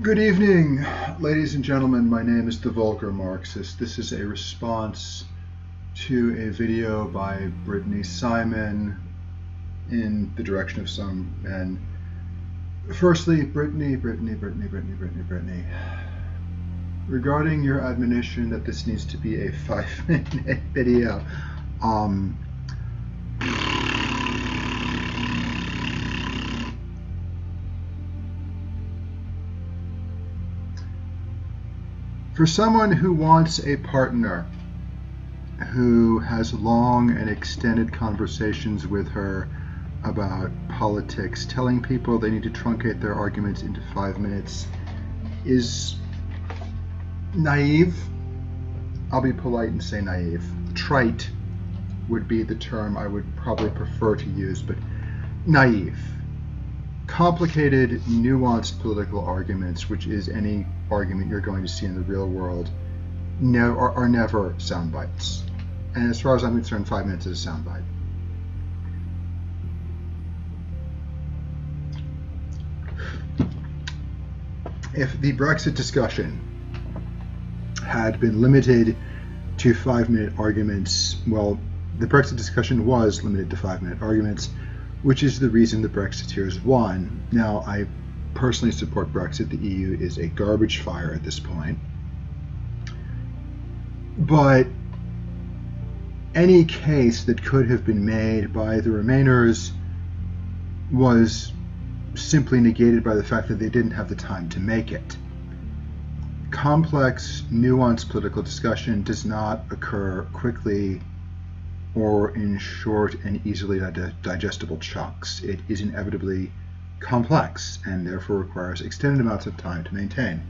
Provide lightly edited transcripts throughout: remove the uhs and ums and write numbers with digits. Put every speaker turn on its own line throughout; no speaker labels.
Good evening, ladies and gentlemen. My name is the Vulgar Marxist. This is a response to a video by Brittany Simon in the direction of some men. Firstly, Brittany. Regarding your admonition that this needs to be a 5-minute video, for someone who wants a partner who has long and extended conversations with her about politics, telling people they need to truncate their arguments into 5 minutes is naive. I'll be polite and say naive. Trite would be the term I would probably prefer to use, but naive. Complicated, nuanced political arguments, which is any argument you're going to see in the real world, are never sound bites. And as far as I'm concerned, 5 minutes is a sound bite. If the Brexit discussion had been limited to 5-minute arguments, well, the Brexit discussion was limited to 5-minute arguments, which is the reason the Brexiteers won. Now, I personally support Brexit. The EU is a garbage fire at this point. But any case that could have been made by the Remainers was simply negated by the fact that they didn't have the time to make it. Complex, nuanced political discussion does not occur quickly or in short and easily digestible chunks. It is inevitably complex and therefore requires extended amounts of time to maintain.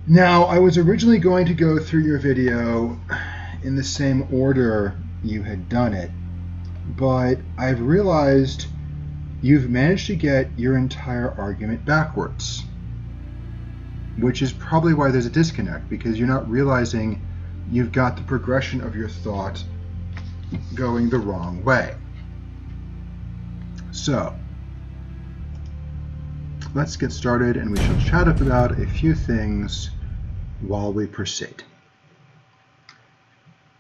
Now, I was originally going to go through your video in the same order you had done it, but I've realized you've managed to get your entire argument backwards, which is probably why there's a disconnect, because you're not realizing you've got the progression of your thought going the wrong way. So, let's get started and we shall chat about a few things while we proceed.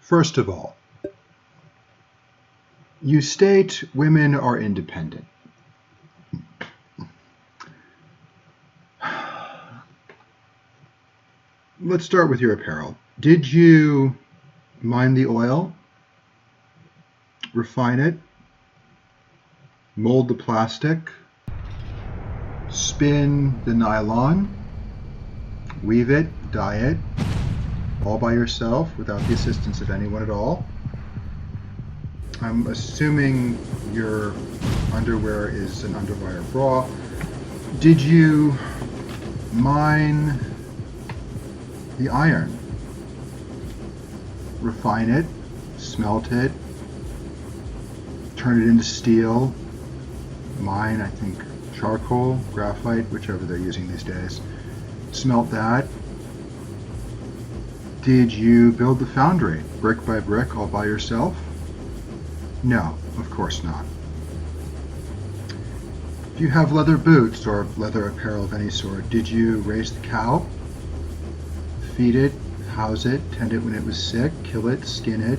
First of all, you state women are independent. Let's start with your apparel. Did you mine the oil, refine it, mold the plastic, spin the nylon, weave it, dye it, all by yourself without the assistance of anyone at all? I'm assuming your underwear is an underwire bra. Did you mine the iron? Refine it, smelt it, turn it into steel, mine, I think, charcoal, graphite, whichever they're using these days. Smelt that. Did you build the foundry, brick by brick, all by yourself? No, of course not. If you have leather boots or leather apparel of any sort, did you raise the cow, feed it, house it, tend it when it was sick, kill it, skin it,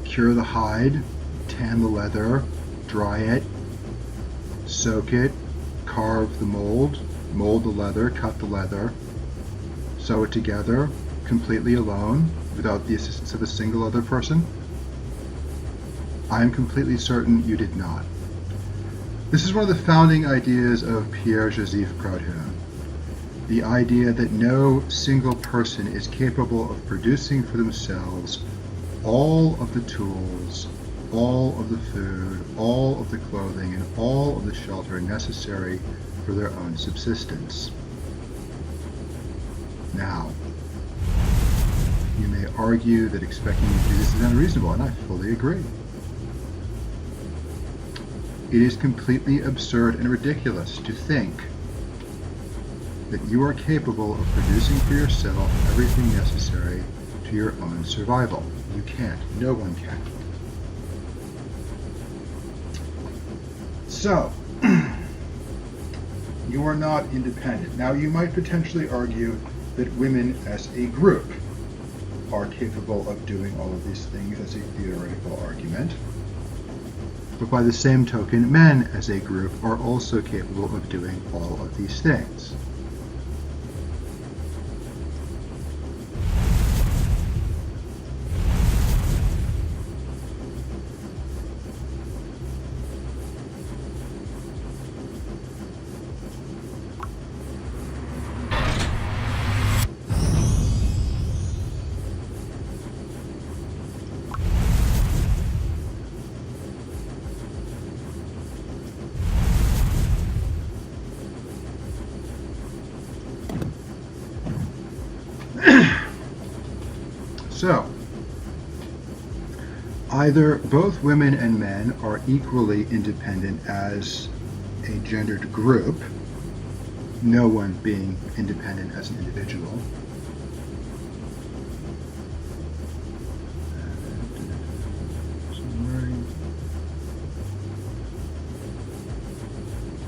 cure the hide, tan the leather, dry it, soak it, carve the mold the leather, cut the leather, sew it together completely alone without the assistance of a single other person? I am completely certain you did not. This is one of the founding ideas of Pierre-Joseph Proudhon. The idea that no single person is capable of producing for themselves all of the tools, all of the food, all of the clothing, and all of the shelter necessary for their own subsistence. Now, you may argue that expecting you to do this is unreasonable, and I fully agree. It is completely absurd and ridiculous to think that you are capable of producing for yourself everything necessary to your own survival. You can't. No one can. So, you are not independent. Now, you might potentially argue that women as a group are capable of doing all of these things as a theoretical argument. But by the same token, men as a group are also capable of doing all of these things. So, either both women and men are equally independent as a gendered group, no one being independent as an individual.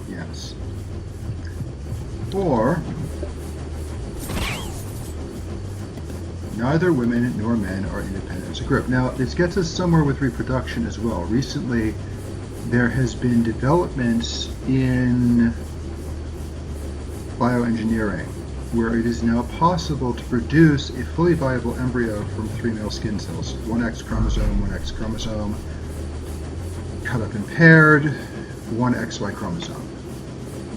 Yes. Or neither women nor men are independent as a group. Now, this gets us somewhere with reproduction as well. Recently, there has been developments in bioengineering where it is now possible to produce a fully viable embryo from 3 male skin cells. One X chromosome, cut up and paired, one XY chromosome.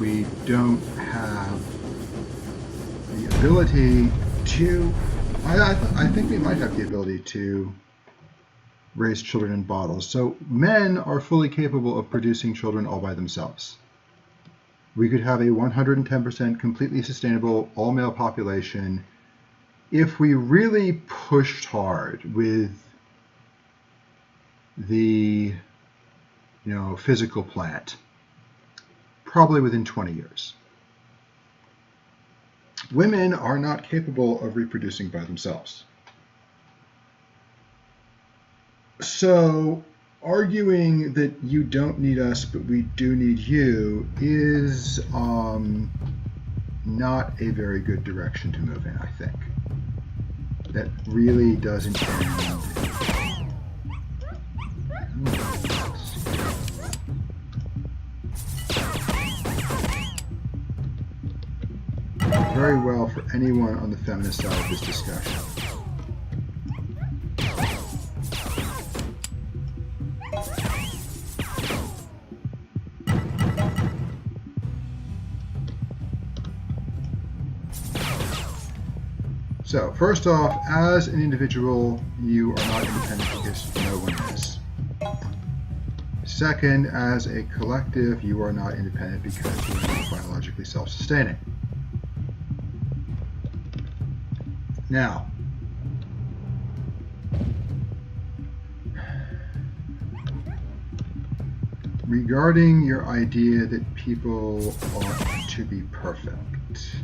We don't have the ability to I think we might have the ability to raise children in bottles. So men are fully capable of producing children all by themselves. We could have a 110% completely sustainable all-male population if we really pushed hard with the physical plant, probably within 20 years. Women are not capable of reproducing by themselves. So arguing that you don't need us, but we do need you is not a very good direction to move in, I think. That really doesn't end. Very well for anyone on the feminist side of this discussion. So, first off, as an individual, you are not independent because no one is. Second, as a collective, you are not independent because you are not biologically self-sustaining. Now, regarding your idea that people ought to be perfect,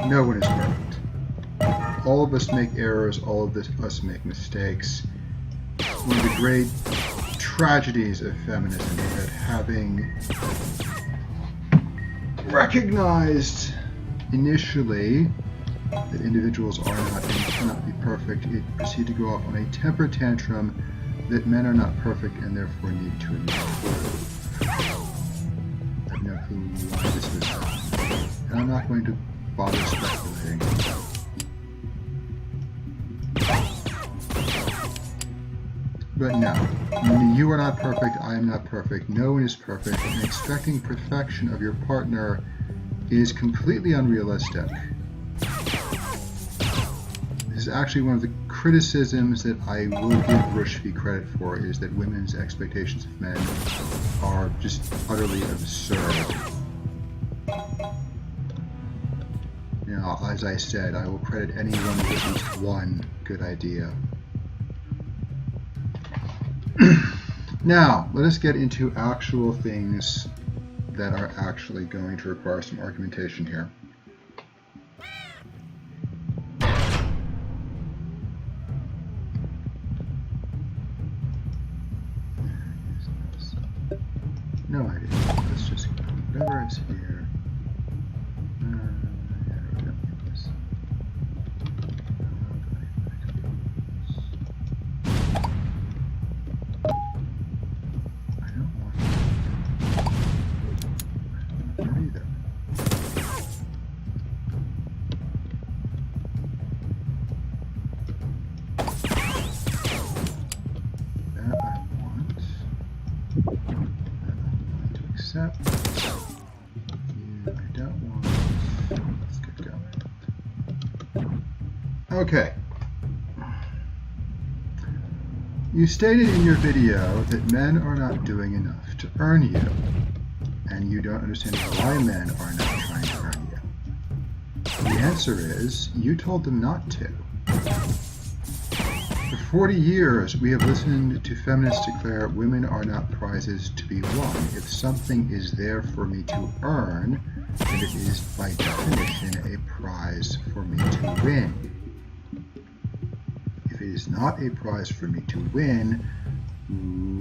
no one is perfect. All of us make errors, all of us make mistakes. One of the great tragedies of feminism is that having recognized initially that individuals are not and cannot be perfect, it proceeded to go off on a temper tantrum that men are not perfect and therefore need to improve. I have no clue why this was done, and I'm not going to bother speculating. But no, you are not perfect, I am not perfect, no one is perfect, and expecting perfection of your partner is completely unrealistic. This is actually one of the criticisms that I will give Rushby credit for, is that women's expectations of men are just utterly absurd. As I said, I will credit anyone with at least one good idea. Now, let us get into actual things that are actually going to require some argumentation here. Okay. You stated in your video that men are not doing enough to earn you, and you don't understand why men are not trying to earn you. The answer is, you told them not to. For 40 years, we have listened to feminists declare women are not prizes to be won. If something is there for me to earn, then it is by definition a prize for me to win. If it is not a prize for me to win,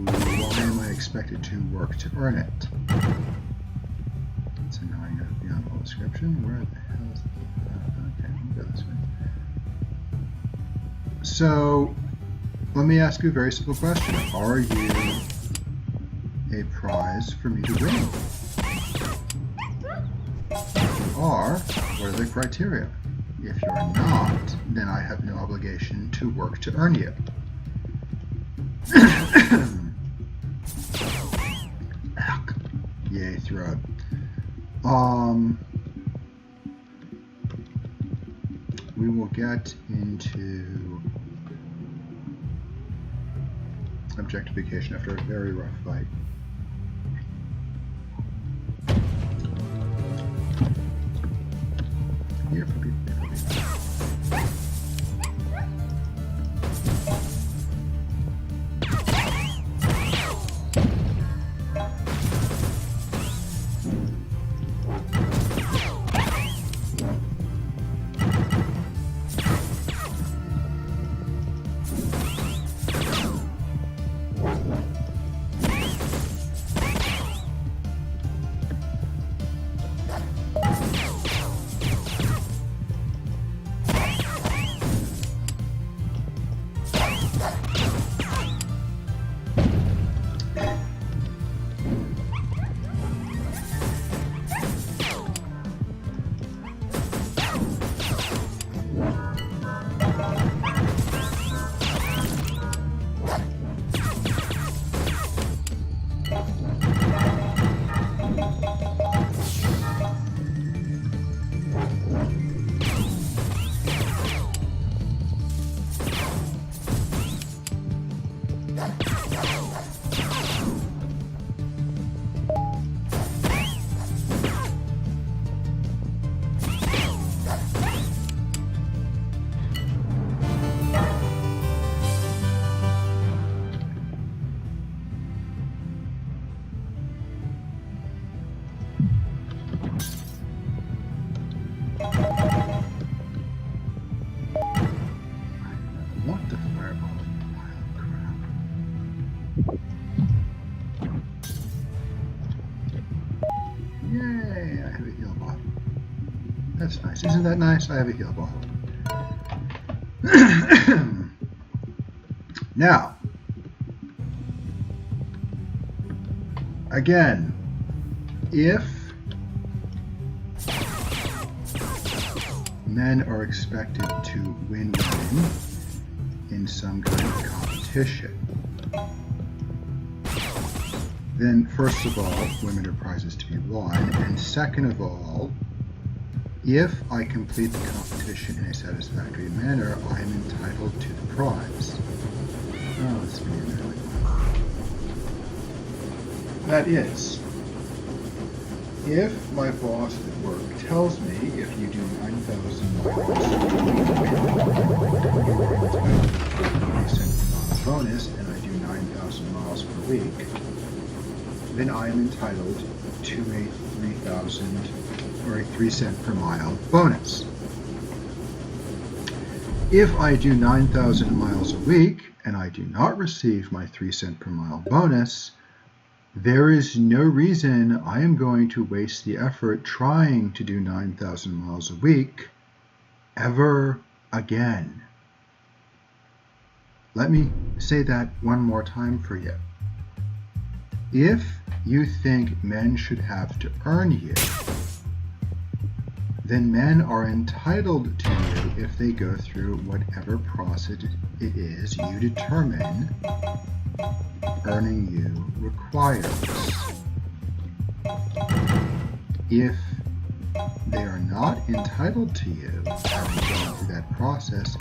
why am I expected to work to earn it? It's annoying beyond all description. Where the hell is okay, we'll go this way. So, let me ask you a very simple question. Are you a prize for me to win? If you are, what are the criteria? If you're not, then I have no obligation to work to earn you. Yay, throat. We will get into objectification after a very rough fight. Here, puppy. That's nice. Isn't that nice? I have a heal bottle. Now, again, if men are expected to win women in some kind of competition, then first of all, women are prizes to be won, and second of all, if I complete the competition in a satisfactory manner, I am entitled to the prize. Oh, let's be really well. That is, if my boss at work tells me if you do 9,000 miles a week, you are entitled to a 20-cent bonus, and I do 9,000 miles per week, then I am entitled to a 3,000 or a 3-cent per mile bonus. If I do 9,000 miles a week and I do not receive my 3-cent per mile bonus, there is no reason I am going to waste the effort trying to do 9,000 miles a week ever again. Let me say that one more time for you. If you think men should have to earn you, then men are entitled to you if they go through whatever process it is you determine earning you requires. If they are not entitled to you having gone through that process,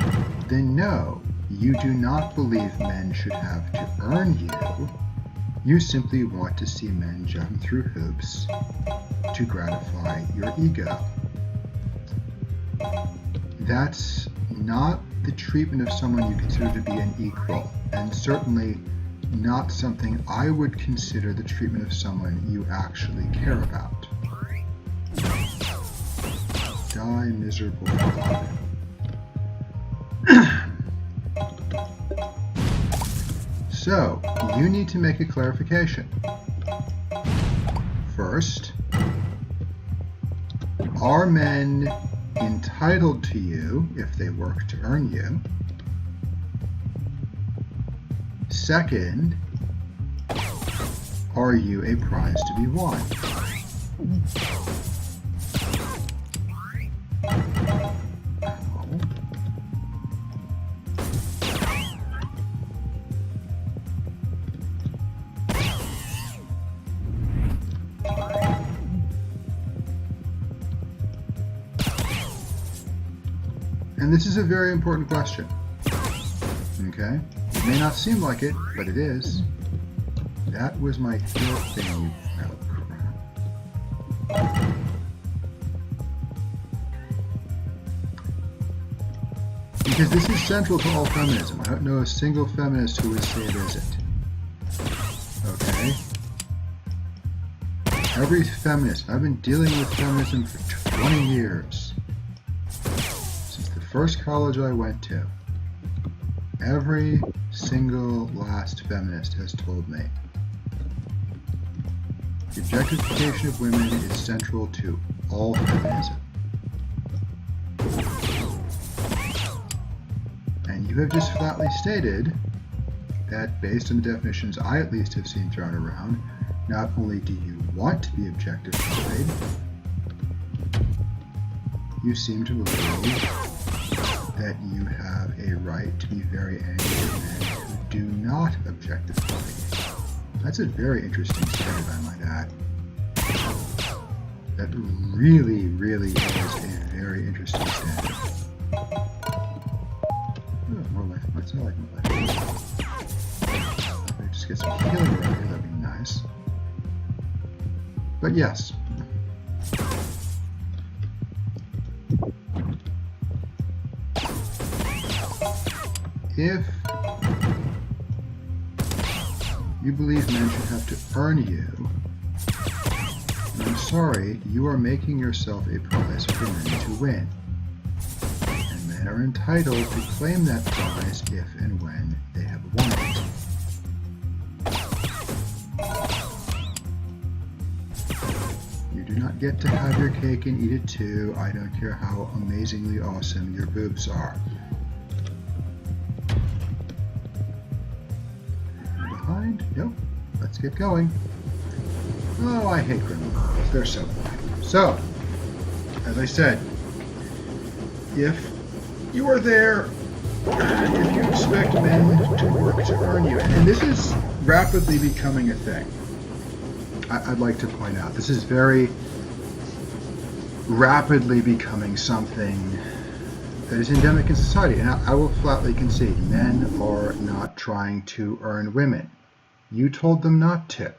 then no, you do not believe men should have to earn you. You simply want to see men jump through hoops to gratify your ego. That's not the treatment of someone you consider to be an equal, and certainly not something I would consider the treatment of someone you actually care about. Die, miserable fuck. So, you need to make a clarification. First, are men entitled to you if they work to earn you? Second, are you a prize to be won? And this is a very important question. Okay? It may not seem like it, but it is. That was my third thing, you crap. Because this is central to all feminism. I don't know a single feminist who would say it isn't. Okay? Every feminist, I've been dealing with feminism for 20 years. Since the first college I went to. Every single last feminist has told me the objectification of women is central to all feminism. And you have just flatly stated that based on the definitions I at least have seen thrown around, not only do you want to be objectified, you seem to believe that you have a right to be very angry at men who do not objectify you. That's a very interesting standard, I might add. That really, really is a very interesting standard. Oh, more life points. I like more life points. If I just get some healing around here, that'd be nice. But yes. If you believe men should have to earn you, I'm sorry, you are making yourself a prize for men to win. And men are entitled to claim that prize if and when they have won it. You do not get to have your cake and eat it too. I don't care how amazingly awesome your boobs are. Nope. Let's get going. Oh, I hate criminals. They're so bad. So, as I said, if you are there, if you expect men to work to earn you, and this is rapidly becoming a thing, I'd like to point out, this is very rapidly becoming something that is endemic in society, and I will flatly concede, men are not trying to earn women. You told them not to.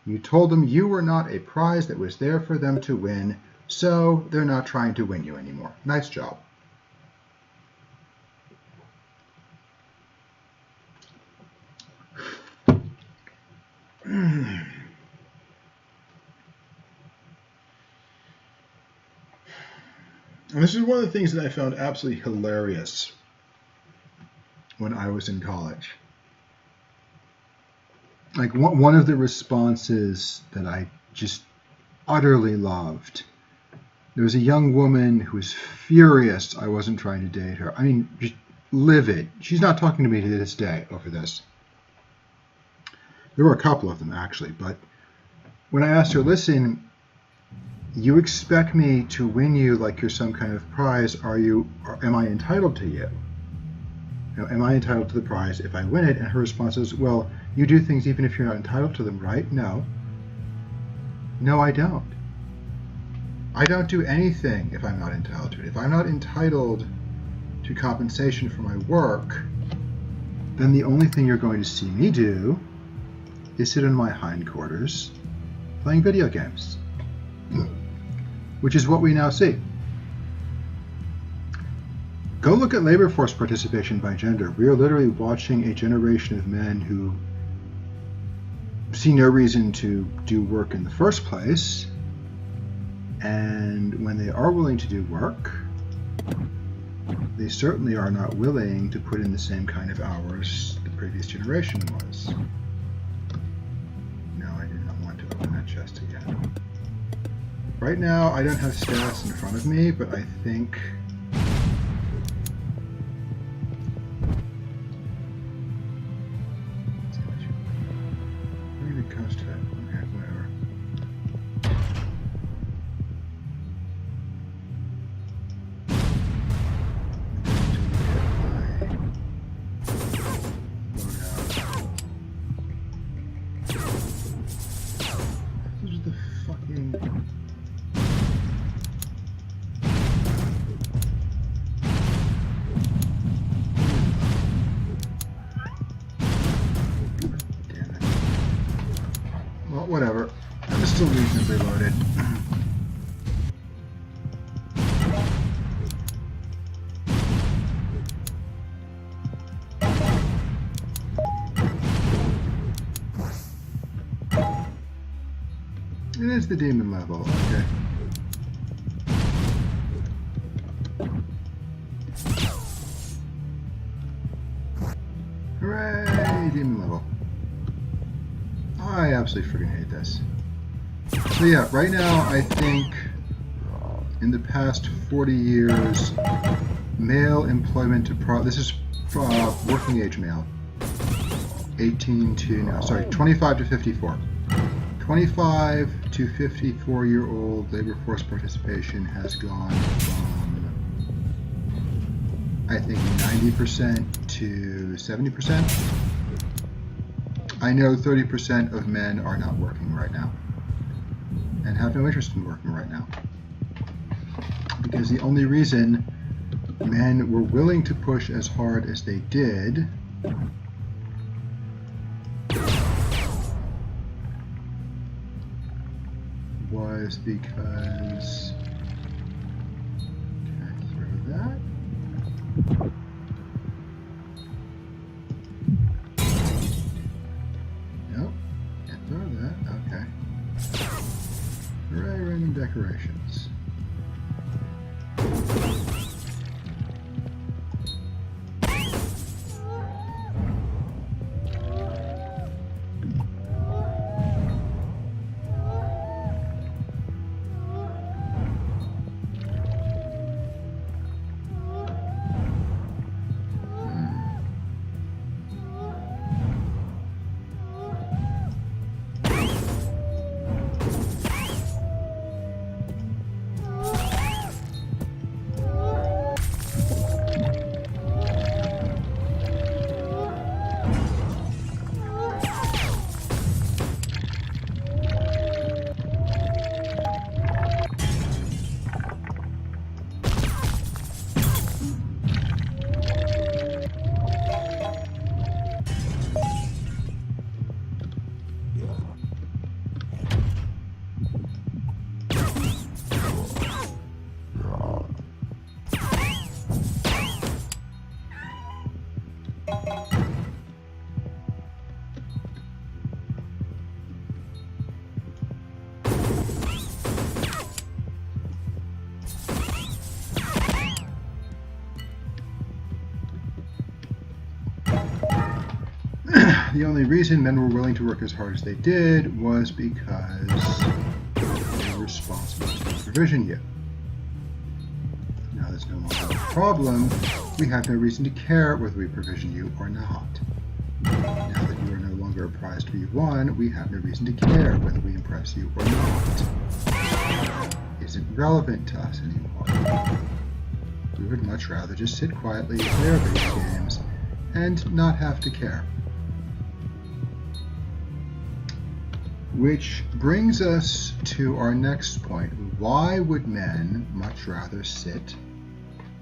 You told them you were not a prize that was there for them to win, so they're not trying to win you anymore. Nice job. And this is one of the things that I found absolutely hilarious when I was in college. Like one of the responses that I just utterly loved. There was a young woman who was furious I wasn't trying to date her. I mean, just livid. She's not talking to me to this day over this. There were a couple of them, actually. But when I asked her, listen, you expect me to win you like you're some kind of prize. Am I entitled to you? Am I entitled to the prize if I win it? And her response is, well, you do things even if you're not entitled to them, right? No. No, I don't. I don't do anything if I'm not entitled to it. If I'm not entitled to compensation for my work, then the only thing you're going to see me do is sit in my hindquarters playing video games, which is what we now see. Go look at labor force participation by gender. We are literally watching a generation of men who see no reason to do work in the first place, and when they are willing to do work, they certainly are not willing to put in the same kind of hours the previous generation was. No, I do not want to open that chest again. Right now, I don't have stats in front of me, but I think whatever. I'm still reasonably loaded. It is the demon level, okay. Hooray! Demon level. I absolutely freaking hate this. So yeah, right now I think in the past 40 years, male employment to this is working age male, 18 to, no, sorry, 25 to 54. 25 to 54-year-old labor force participation has gone from, I think, 90% to 70%. I know 30% of men are not working right now and have no interest in working right now. Because the only reason men were willing to push as hard as they did was because, can I throw that? Nope, can't throw that, okay. Hooray, random decorations. The only reason men were willing to work as hard as they did was because they were responsible to provision you. Now there's no longer a problem. We have no reason to care whether we provision you or not. Now that you are no longer a prize to be won, we have no reason to care whether we impress you or not. It isn't relevant to us anymore. We would much rather just sit quietly, play our video games, and not have to care. Which brings us to our next point. Why would men much rather sit,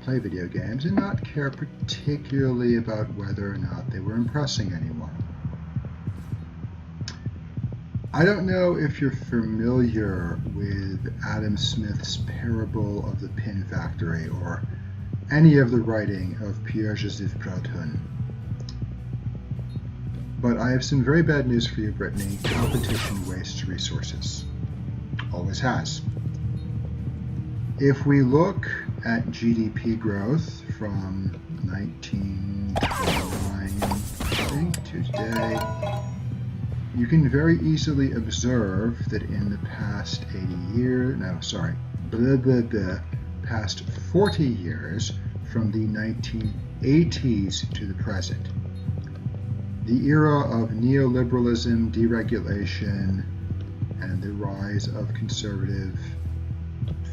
play video games, and not care particularly about whether or not they were impressing anyone? I don't know if you're familiar with Adam Smith's Parable of the Pin Factory or any of the writing of Pierre-Joseph Proudhon. But I have some very bad news for you, Brittany. Competition wastes resources. Always has. If we look at GDP growth from 1929, I think, to today, you can very easily observe that in the past 40 years, from the 1980s to the present, the era of neoliberalism, deregulation, and the rise of conservative,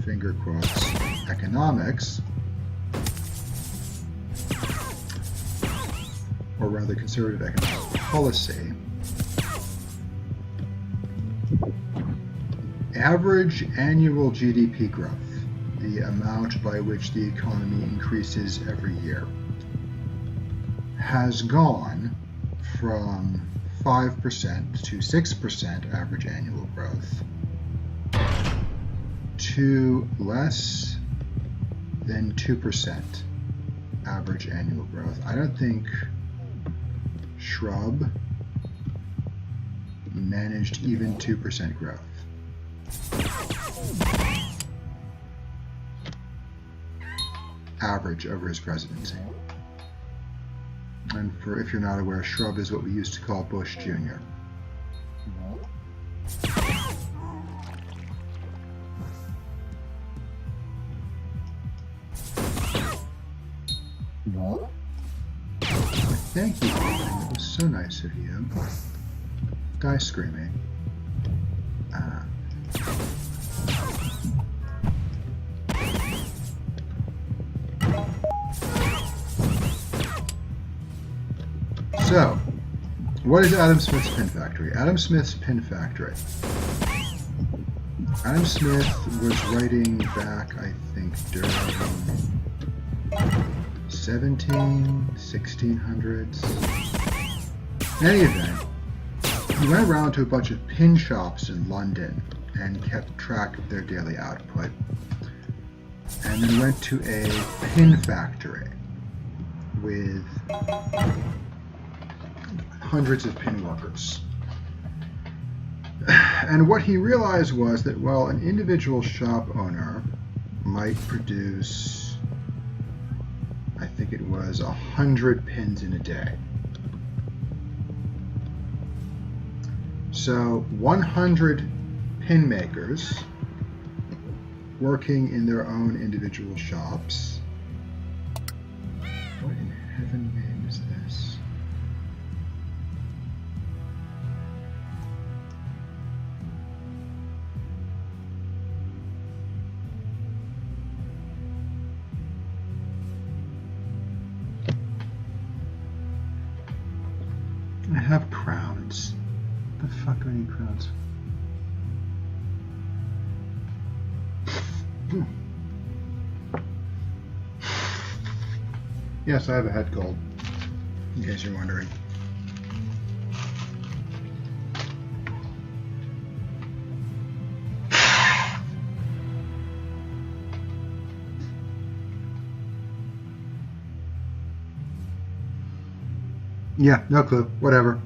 finger quotes, economics, or rather conservative economic policy, average annual GDP growth, the amount by which the economy increases every year, has gone from 5% to 6% average annual growth to less than 2% average annual growth. I don't think Shrub managed even 2% growth. Average over his presidency. And for if you're not aware, Shrub is what we used to call Bush Jr. Thank you, that was so nice of you. Guy screaming. So, what is Adam Smith's Pin Factory? Adam Smith's Pin Factory. Adam Smith was writing back, I think, during 1600s. In any event, he went around to a bunch of pin shops in London and kept track of their daily output. And then went to a pin factory with hundreds of pin workers. And what he realized was that, well, an individual shop owner might produce, I think it was 100 pins in a day. So 100 pin makers working in their own individual shops. What in heaven's name is this? I have crowns. What the fuck do I need crowns? Yes, I have a head cold, in case you're wondering. Yeah, no clue. Whatever.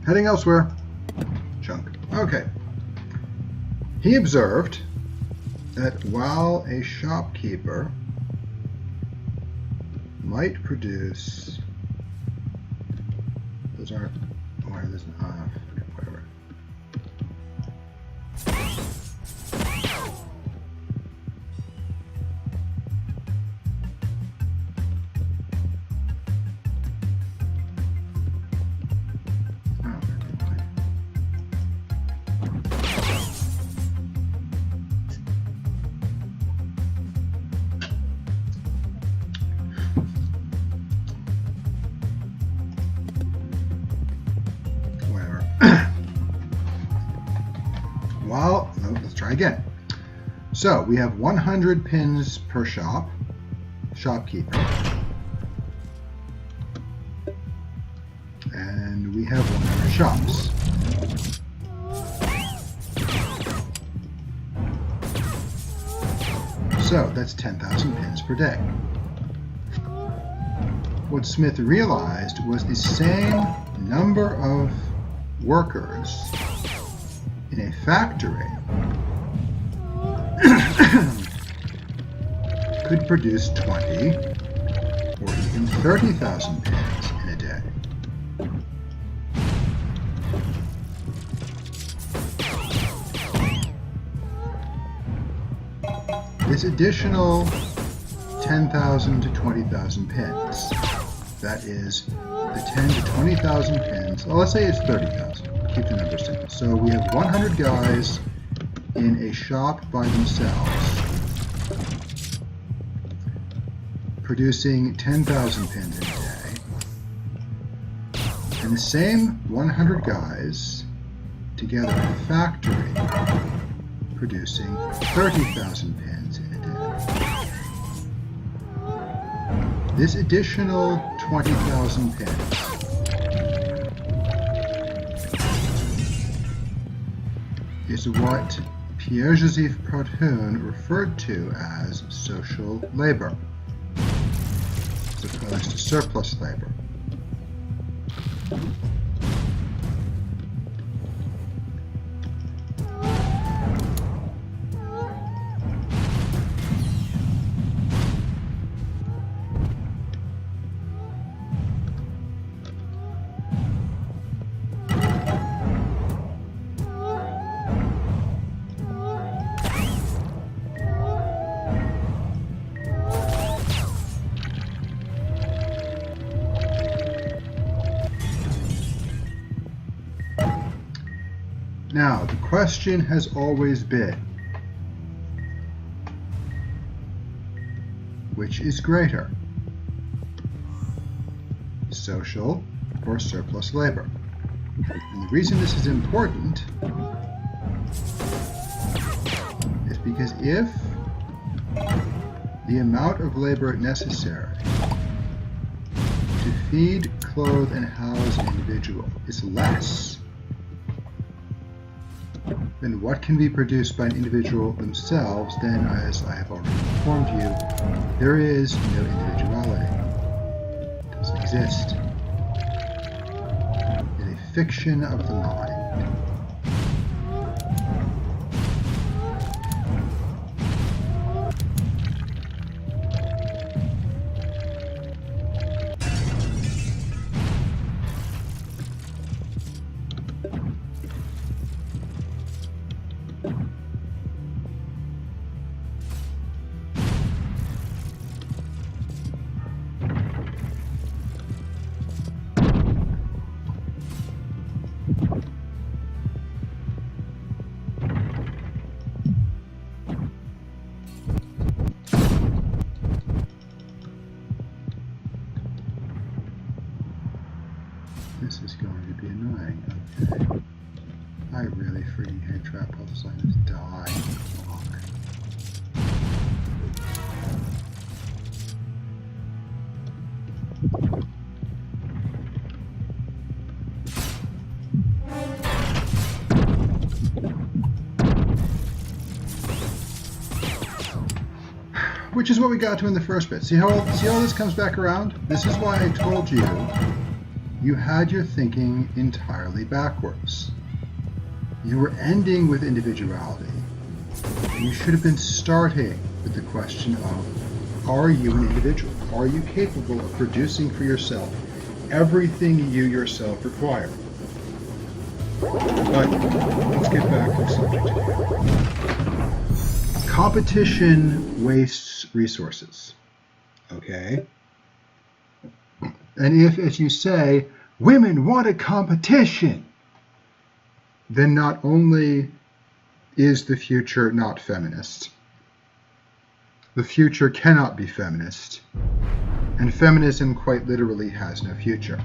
Heading elsewhere. Junk. Okay. He observed that while a shopkeeper might produce, those aren't, why there's an whatever. try again. So we have 100 pins per shopkeeper. And we have 100 shops. So that's 10,000 pins per day. What Smith realized was the same number of workers in a factory could produce 20 or even 30,000 pins in a day. This additional 10,000 to 20,000 pins, that is the 10 to 20,000 pins, well, let's say it's 30,000, keep the numbers simple. So we have 100 guys in a shop by themselves producing 10,000 pins in a day, and the same 100 guys together in a factory producing 30,000 pins in a day. This additional 20,000 pins is what Pierre-Joseph Proudhon referred to as social labor, as opposed to surplus labor. Now, the question has always been, which is greater, social or surplus labor? And the reason this is important is because if the amount of labor necessary to feed, clothe, and house an individual is less than what can be produced by an individual themselves, then, as I have already informed you, there is no individuality. It doesn't exist. It is a fiction of the mind. This is going to be annoying. Okay. I really freaking hate trap puzzles. I just die. Which is what we got to in the first bit. See how this comes back around? This is why I told you you had your thinking entirely backwards. You were ending with individuality. You should have been starting with the question of, are you an individual? Are you capable of producing for yourself everything you yourself require? But let's get back to the subject. Competition wastes resources. Okay? And if, as you say, women want a competition, then not only is the future not feminist, the future cannot be feminist, and feminism quite literally has no future.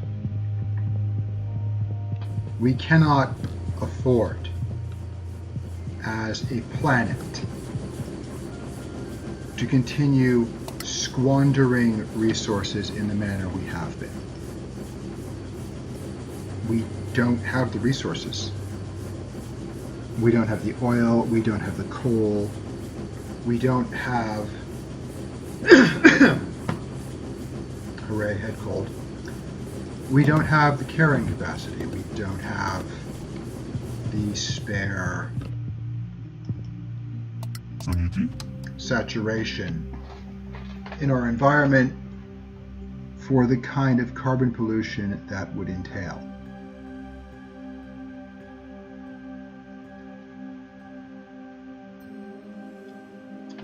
We cannot afford as a planet to continue squandering resources in the manner we have been. We don't have the resources. We don't have the oil, we don't have the coal, we don't have hooray, head cold. We don't have the carrying capacity. We don't have the spare saturation in our environment for the kind of carbon pollution that would entail.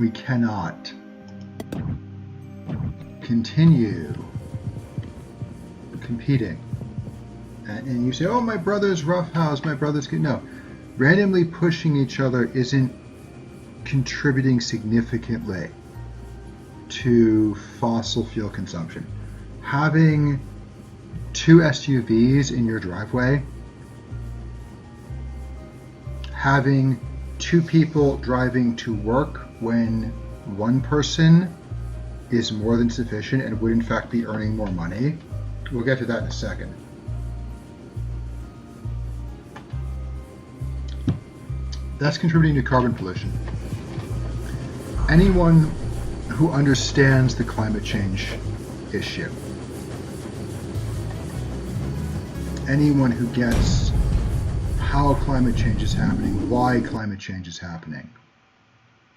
We cannot continue competing. And you say, oh, my brother's roughhouse, my brother's good. No. Randomly pushing each other isn't contributing significantly to fossil fuel consumption. Having 2 SUVs in your driveway, having 2 people driving to work when one person is more than sufficient and would in fact be earning more money. We'll get to that in a second. That's contributing to carbon pollution. Anyone who understands the climate change issue, anyone who gets how climate change is happening, why climate change is happening,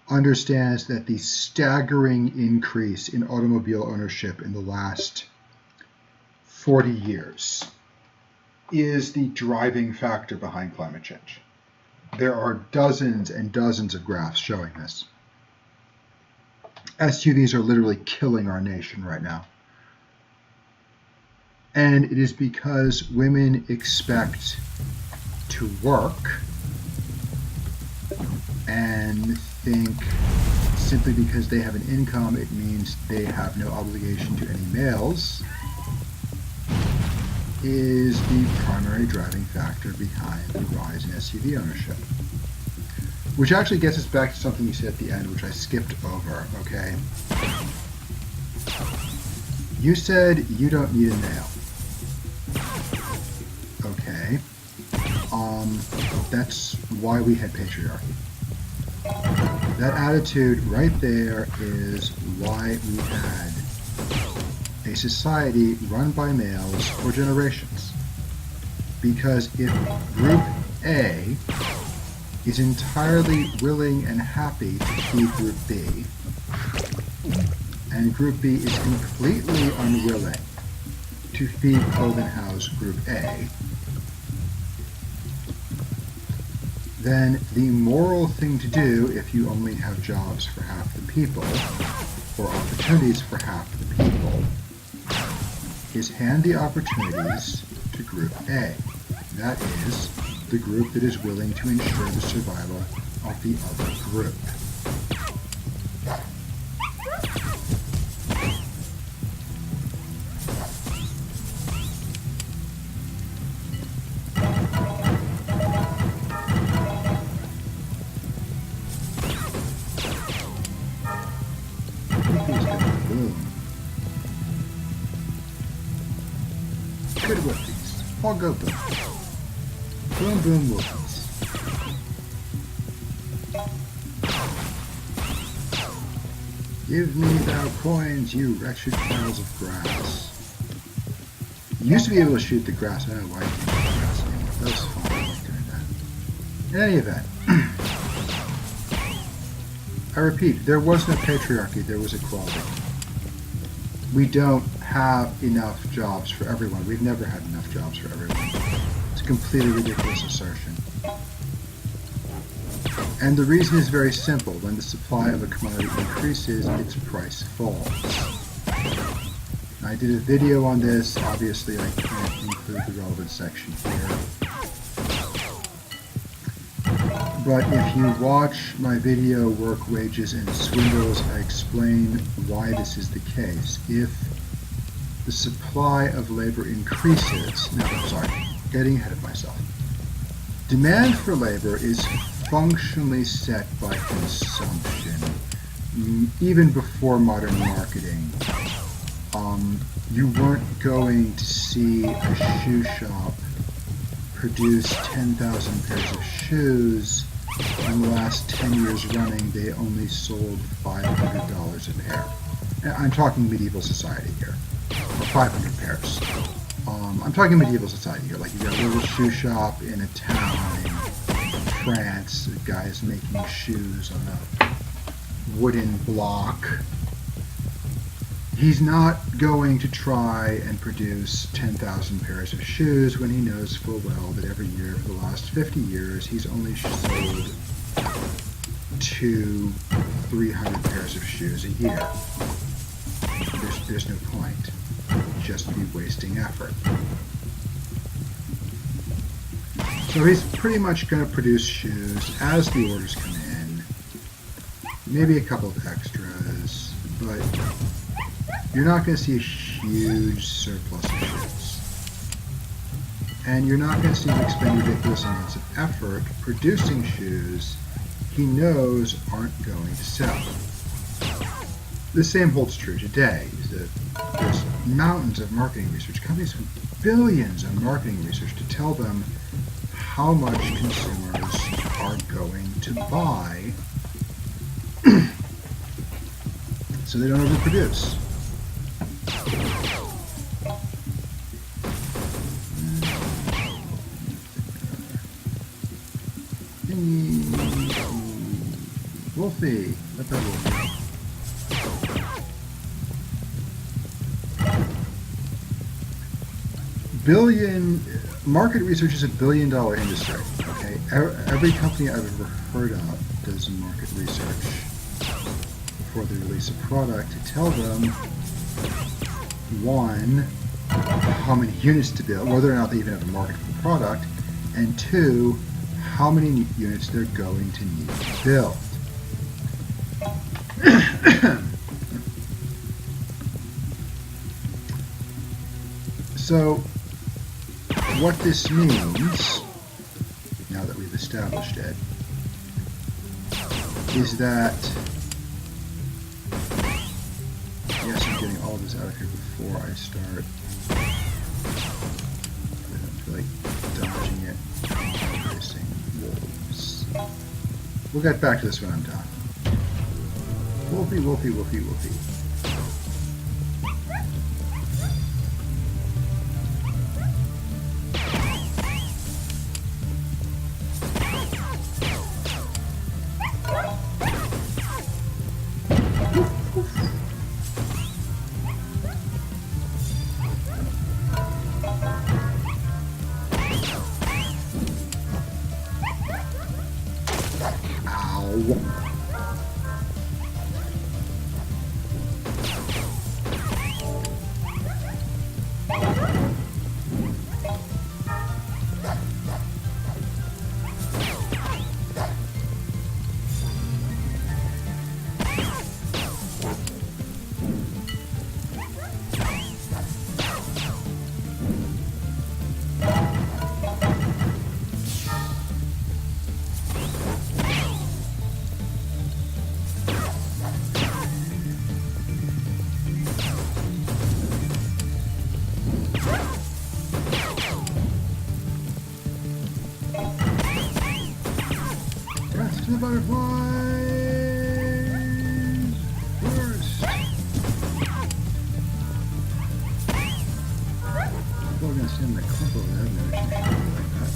understands that the staggering increase in automobile ownership in the last 40 years is the driving factor behind climate change. There are dozens and dozens of graphs showing this. SUVs are literally killing our nation right now. And it is because women expect to work and think simply because they have an income, it means they have no obligation to any males, is the primary driving factor behind the rise in SUV ownership. Which actually gets us back to something you said at the end, which I skipped over, okay? You said you don't need a nail. Okay. That's why we had patriarchy. That attitude right there is why we had a society run by males for generations. Because if Group A is entirely willing and happy to feed Group B, and Group B is completely unwilling to feed, clothe, and house Group A, then the moral thing to do, if you only have jobs for half the people, or opportunities for half the people, is hand the opportunities to Group A. That is, the group that is willing to ensure the survival of the other group. Good whoopties. All go boom. Boom boom whoopties. Give me thou coins, you wretched piles of grass. You used to be able to shoot the grass. I don't know why you can't shoot the grass anymore. That was fun. I like doing that. In any event, I repeat, there was no patriarchy, there was equality. We don't have enough jobs for everyone. We've never had enough jobs for everyone. It's a completely ridiculous assertion. And the reason is very simple. When the supply of a commodity increases, its price falls. I did a video on this. Obviously, I can't include the relevant section here. But if you watch my video, Work, Wages, and Swindles, I explain why this is the case. If the supply of labor increases, no, I'm sorry, getting ahead of myself. Demand for labor is functionally set by consumption. Even before modern marketing, you weren't going to see a shoe shop produce 10,000 pairs of shoes, and the last 10 years running they only sold $500 a pair. I'm talking medieval society here, or 500 pairs. I'm talking medieval society here, like you got a little shoe shop in a town in France, the guy's making shoes on a wooden block. He's not going to try and produce 10,000 pairs of shoes when he knows full well that every year for the last 50 years he's only sold 300 pairs of shoes a year. There's no point. Just be wasting effort. So he's pretty much going to produce shoes as the orders come in, maybe a couple of extras, but you're not going to see a huge surplus of shoes. And you're not going to see him expend ridiculous amounts of effort producing shoes he knows aren't going to sell. The same holds true today. There's mountains of marketing research, companies with billions of marketing research to tell them how much consumers are going to buy so they don't overproduce. Wolfie, let that Wolfie. Market research is $1 billion industry. Okay, every company I've ever heard of does market research before they release a product to tell them, one, how many units to build, whether or not they even have a market for the product, and two, how many units they're going to need to build. So, what this means, now that we've established it, is that, yes, I'm getting all this out of here before I start. I don't feel like dodging it, facing wolves. We'll get back to this when I'm done. Wolfie, Wolfie, Wolfie, Wolfie. To the butterflies first. I'm going to send the clump over there. Maybe she should be like that.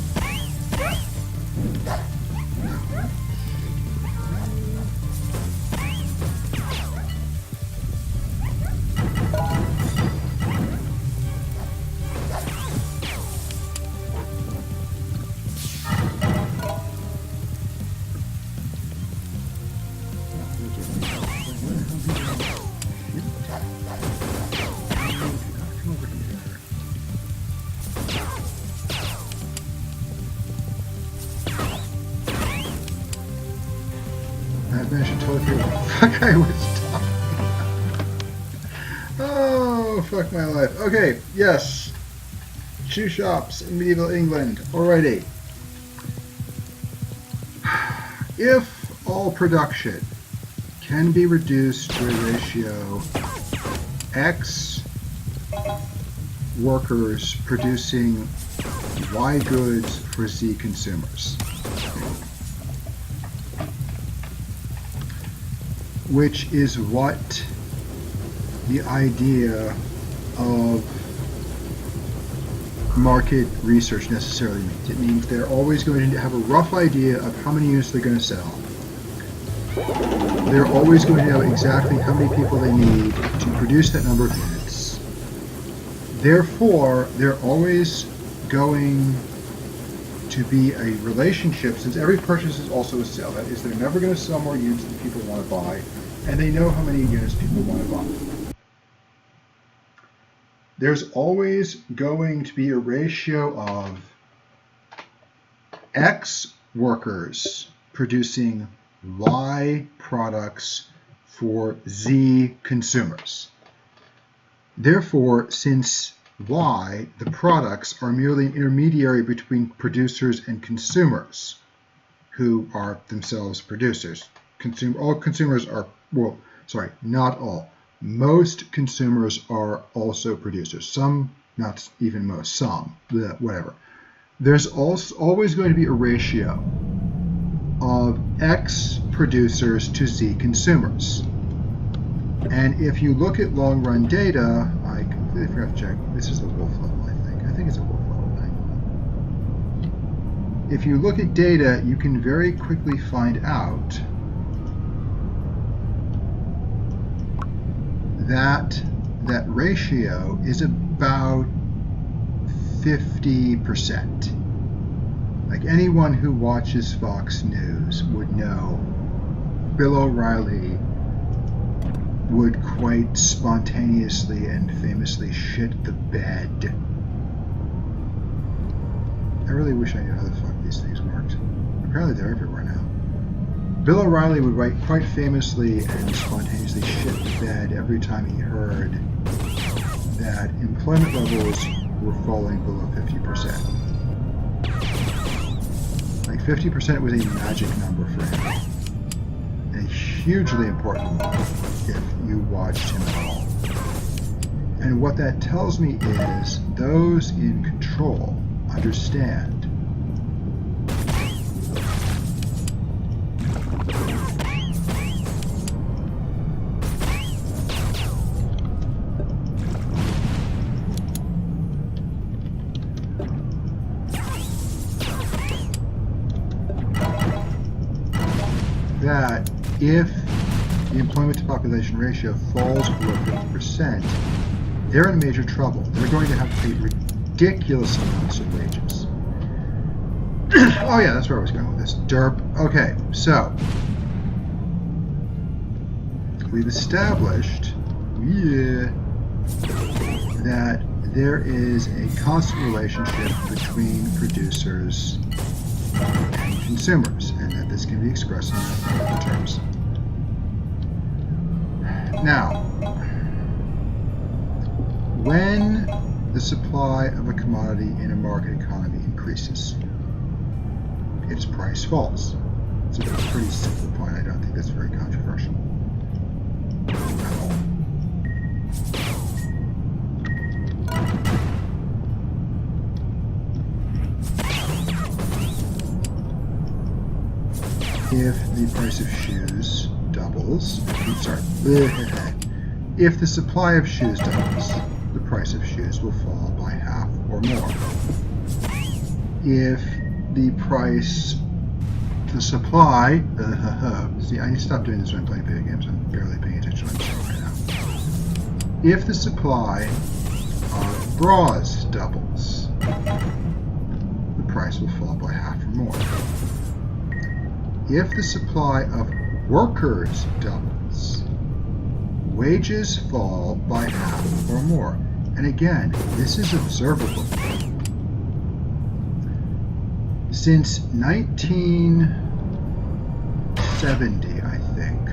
I should totally forget what the fuck I was talking about. Oh, fuck my life. Okay, yes. Shoe shops in medieval England. Alrighty. if all production can be reduced to a ratio X workers producing Y goods for Z consumers, which is what the idea of market research necessarily means. It means they're always going to have a rough idea of how many units they're going to sell. They're always going to know exactly how many people they need to produce that number of units. Therefore, they're always going to be a relationship, since every purchase is also a sale. That is, they're never going to sell more units than people want to buy, and they know how many units people want to buy. There's always going to be a ratio of X workers producing Y products for Z consumers. Therefore, since Y, the products, are merely an intermediary between producers and consumers, who are themselves producers. All consumers are, well, sorry, not all. Most consumers are also producers. Some, not even most, some, whatever. There's also always going to be a ratio of X producers to Z consumers. And if you look at long-run data, I completely forgot to check. This is the Wolf level, I think. I think it's a Wolf level. If you look at data, you can very quickly find out that that ratio is about 50%. Like anyone who watches Fox News would know, Bill O'Reilly would quite spontaneously and famously shit the bed. I really wish I knew how the fuck these things worked. Apparently they're everywhere now. Bill O'Reilly would write quite famously and spontaneously shit the bed every time he heard that employment levels were falling below 50%. Like 50% was a magic number for him. A hugely important one if you watched him at all. And what that tells me is those in control understand that if the employment to population ratio falls below 50%, they're in major trouble. They're going to have to pay ridiculous amounts of wages. Oh yeah, that's where I was going with this. Derp. Okay, so we've established that there is a constant relationship between producers and consumers, and that this can be expressed in mathematical terms. Now, when the supply of a commodity in a market economy increases, its price falls. It's a pretty simple point. I don't think that's very controversial at all. If the price of shoes doubles, if the supply of shoes doubles, the price of shoes will fall by half or more. If the supply, see, I need to stop doing this when I'm playing video games. I'm barely paying attention to what I'm saying right now. If the supply of bras doubles, the price will fall by half or more. If the supply of workers doubles, wages fall by half or more. And again, this is observable. Since 1970, I think,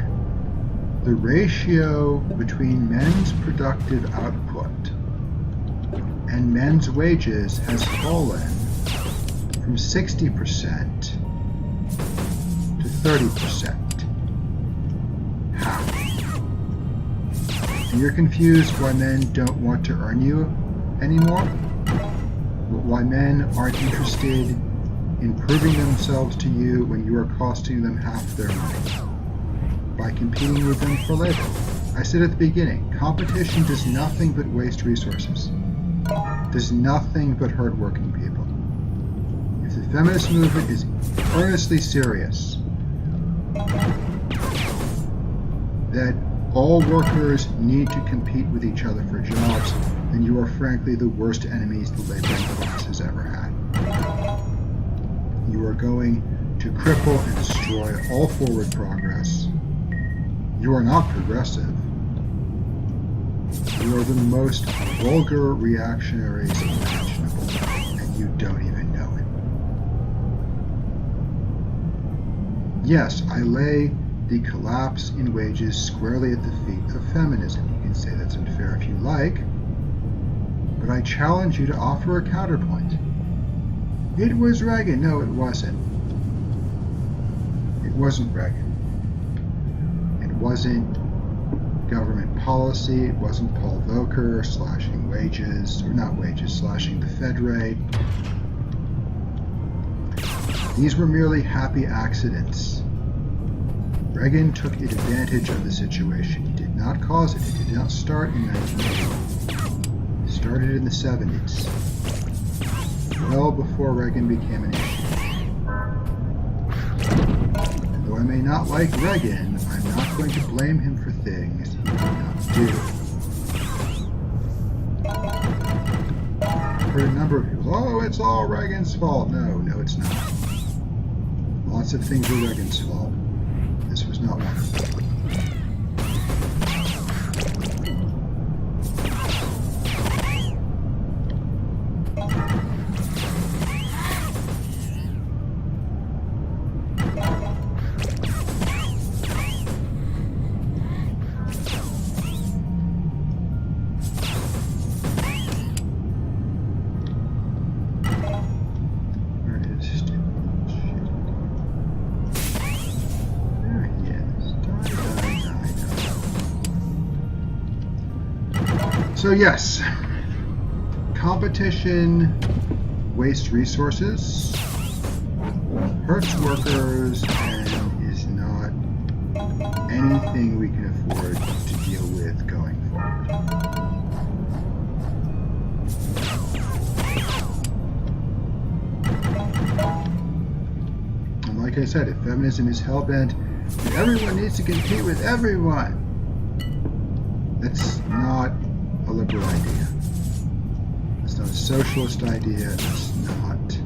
the ratio between men's productive output and men's wages has fallen from 60% to 30%. How? And you're confused why men don't want to earn you anymore? Why men aren't interested in proving themselves to you when you are costing them half their money by competing with them for labor. I said at the beginning, competition does nothing but waste resources. Does nothing but hurt working people. If the feminist movement is earnestly serious that all workers need to compete with each other for jobs, then you are frankly the worst enemies the laboring class has ever had. You are going to cripple and destroy all forward progress. You are not progressive. You are the most vulgar reactionaries imaginable, and you don't even know it. Yes, I lay the collapse in wages squarely at the feet of feminism. You can say that's unfair if you like, but I challenge you to offer a counterpoint. It was Reagan. No, it wasn't. It wasn't Reagan. It wasn't government policy. It wasn't Paul Volcker slashing wages, or not wages, slashing the Fed rate. These were merely happy accidents. Reagan took advantage of the situation. He did not cause it. It did not start in 1980. It started in the 70s, well before Reagan became an issue. And though I may not like Reagan, I'm not going to blame him for things he did not do. I've heard a number of people, oh, it's all Reagan's fault. No, it's not. Lots of things were Reagan's fault. This was not one of them. So yes, competition wastes resources, hurts workers, and is not anything we can afford to deal with going forward. And like I said, if feminism is hell-bent that everyone needs to compete with everyone, that's not a liberal idea. It's not a socialist idea. It's not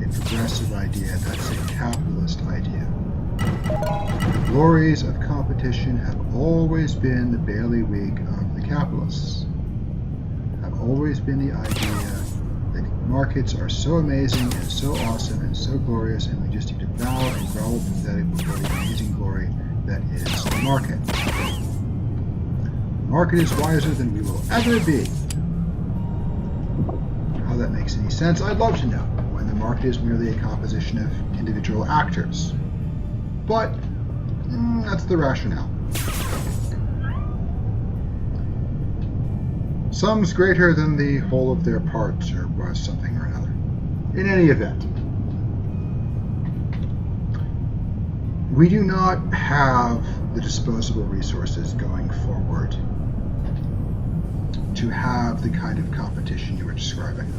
a progressive idea. That's a capitalist idea. The glories of competition have always been the bailiwick of the capitalists. Have always been the idea that markets are so amazing and so awesome and so glorious, and we just need to bow and grovel pathetic before the amazing glory that is the market. The market is wiser than we will ever be. How that makes any sense, I'd love to know, when the market is merely a composition of individual actors. But that's the rationale. Some's greater than the whole of their parts, or was something or another. In any event, we do not have the disposable resources going forward to have the kind of competition you were describing.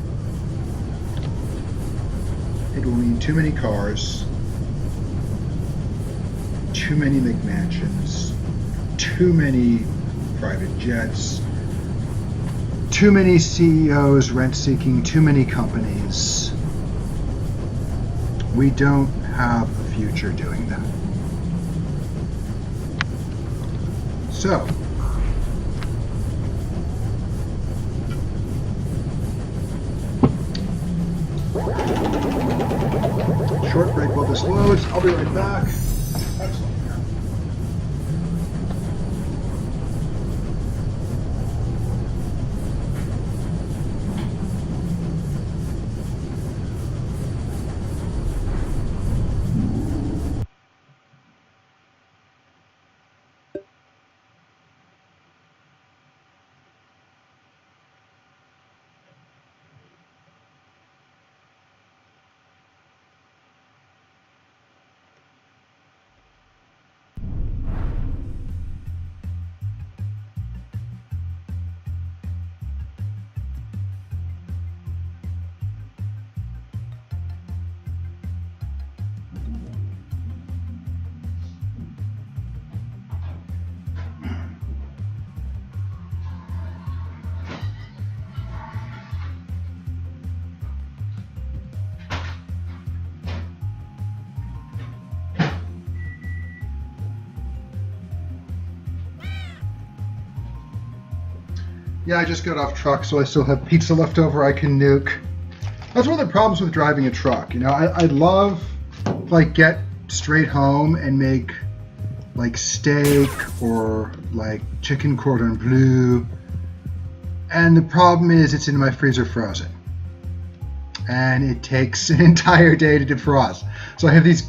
It will mean too many cars, too many McMansions, too many private jets, too many CEOs rent-seeking too many companies. We don't have a future doing that. So, short break while this loads. I'll be right back. Excellent. Yeah, I just got off truck, so I still have pizza left over I can nuke. That's one of the problems with driving a truck. You know, I'd love, like, get straight home and make, like, steak or, like, chicken cordon bleu. And the problem is it's in my freezer frozen. And it takes an entire day to defrost. So I have these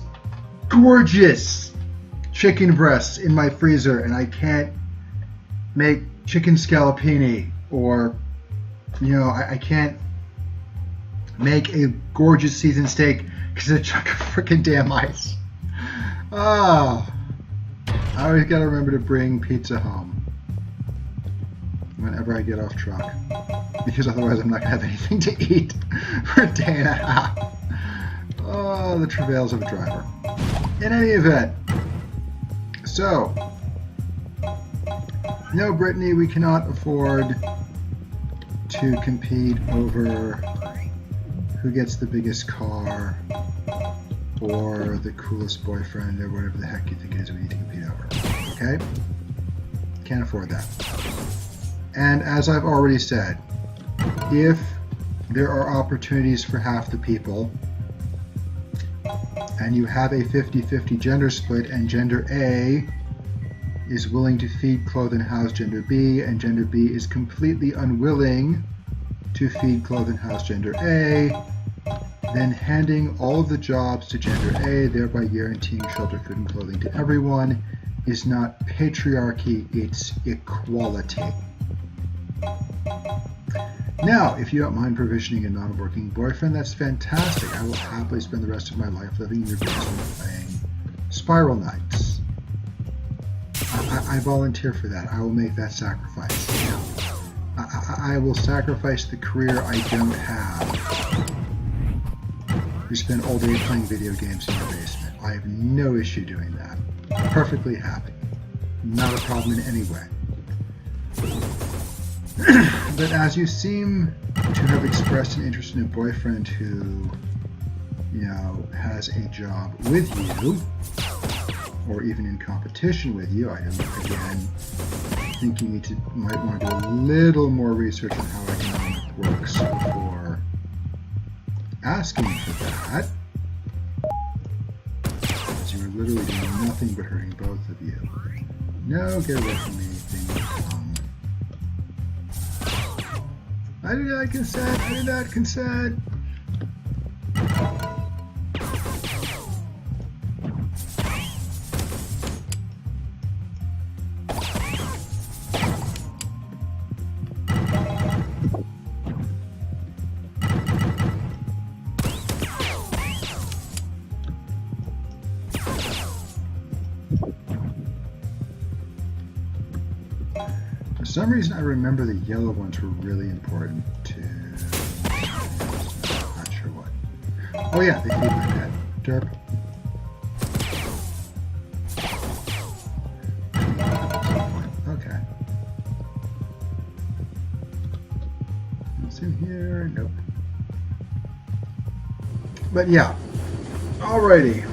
gorgeous chicken breasts in my freezer, and I can't make chicken scallopini, or, you know, I can't make a gorgeous seasoned steak because of a chunk of freaking damn ice. Ah, I always gotta remember to bring pizza home whenever I get off truck, because otherwise I'm not gonna have anything to eat for a day and a half. Oh, the travails of a driver. In any event, so, no, Brittany, we cannot afford to compete over who gets the biggest car or the coolest boyfriend or whatever the heck you think it is we need to compete over. Okay? Can't afford that. And as I've already said, if there are opportunities for half the people and you have a 50-50 gender split and gender A is willing to feed, clothe, and house gender B, and gender B is completely unwilling to feed, clothe, and house gender A, then handing all of the jobs to gender A, thereby guaranteeing shelter, food, and clothing to everyone, is not patriarchy, it's equality. Now, if you don't mind provisioning a non-working boyfriend, that's fantastic. I will happily spend the rest of my life living in your basement playing Spiral Knights. I volunteer for that. I will make that sacrifice. I will sacrifice the career I don't have to spend all day playing video games in your basement. I have no issue doing that. Perfectly happy. Not a problem in any way. But as you seem to have expressed an interest in a boyfriend who, you know, has a job with you, or even in competition with you, I again think you might want to do a little more research on how economic works before asking for that. Because you are literally doing nothing but hurting both of you. No, get away from me. I do not consent. I do not consent. For some reason, I remember the yellow ones were really important to... Not sure what. Oh yeah, they feed my pet. Derp. Okay. What's in here? Nope. But yeah. Alrighty.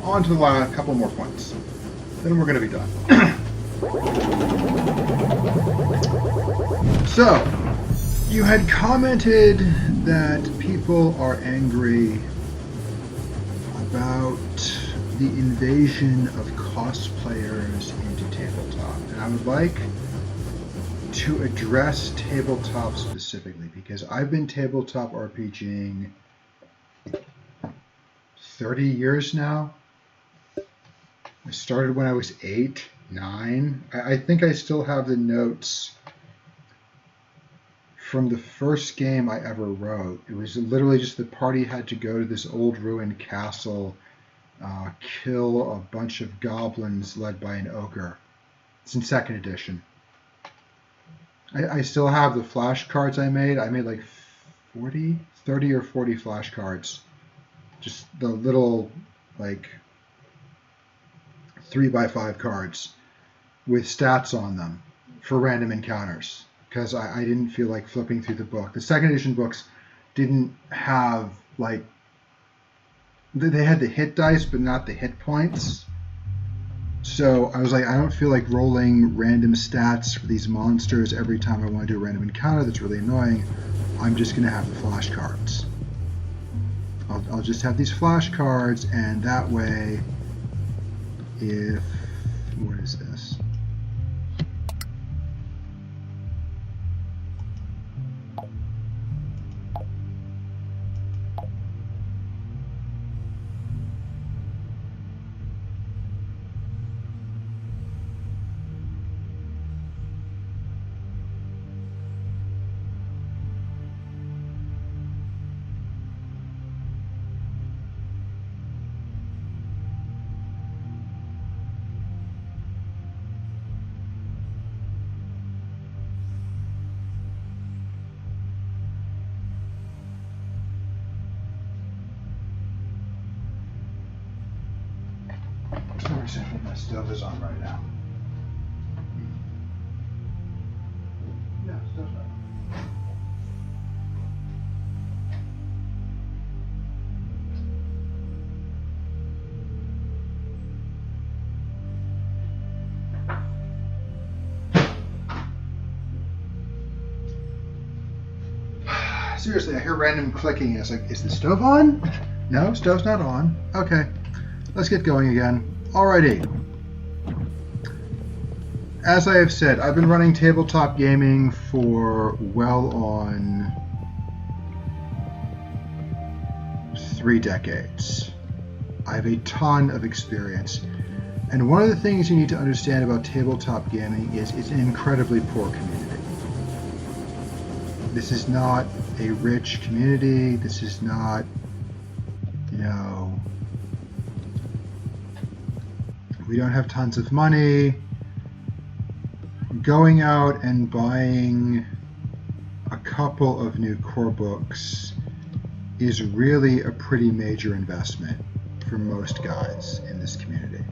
On to the last couple more points. Then we're going to be done. So, you had commented that people are angry about the invasion of cosplayers into tabletop. And I would like to address tabletop specifically, because I've been tabletop RPGing 30 years now. I started when I was 8, 9. I think I still have the notes from the first game I ever wrote. It was literally just the party had to go to this old ruined castle, kill a bunch of goblins led by an ogre. It's in 2nd edition. I still have the flashcards I made. I made like 30 or 40 flashcards. Just the little, like, 3x5 cards with stats on them for random encounters, because I didn't feel like flipping through the book. The 2nd edition books didn't have, like, they had the hit dice but not the hit points, So I was like, I don't feel like rolling random stats for these monsters every time I want to do a random encounter. That's really annoying. I'm just going to have the flashcards. I'll just have these flashcards, and that way, if... what is this? For some reason, I think my stove is on right now. Yeah, stove's on. Seriously, I hear random clicking. It's like, is the stove on? No, stove's not on. Okay, let's get going again. Alrighty. As I have said, I've been running tabletop gaming for well on 3 decades. I have a ton of experience. And one of the things you need to understand about tabletop gaming is it's an incredibly poor community. This is not a rich community. This is not, you know, we don't have tons of money. Going out and buying a couple of new core books is really a pretty major investment for most guys in this community.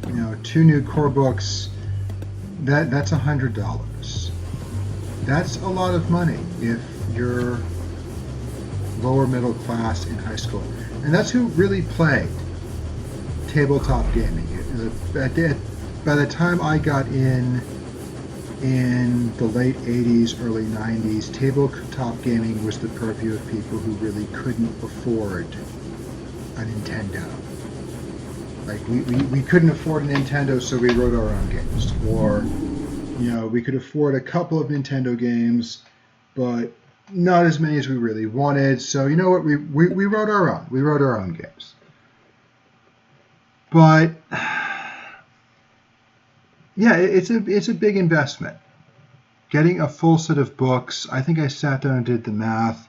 You know, 2 new core books, that's $100. That's a lot of money if you're lower middle class in high school. And that's who really played tabletop gaming. By the time I got in the late 80s, early 90s, tabletop gaming was the purview of people who really couldn't afford a Nintendo. Like, we couldn't afford a Nintendo, so we wrote our own games. Or, you know, we could afford a couple of Nintendo games, but not as many as we really wanted. So, you know what, we wrote our own. We wrote our own games. But, yeah, it's a big investment. Getting a full set of books, I think I sat down and did the math.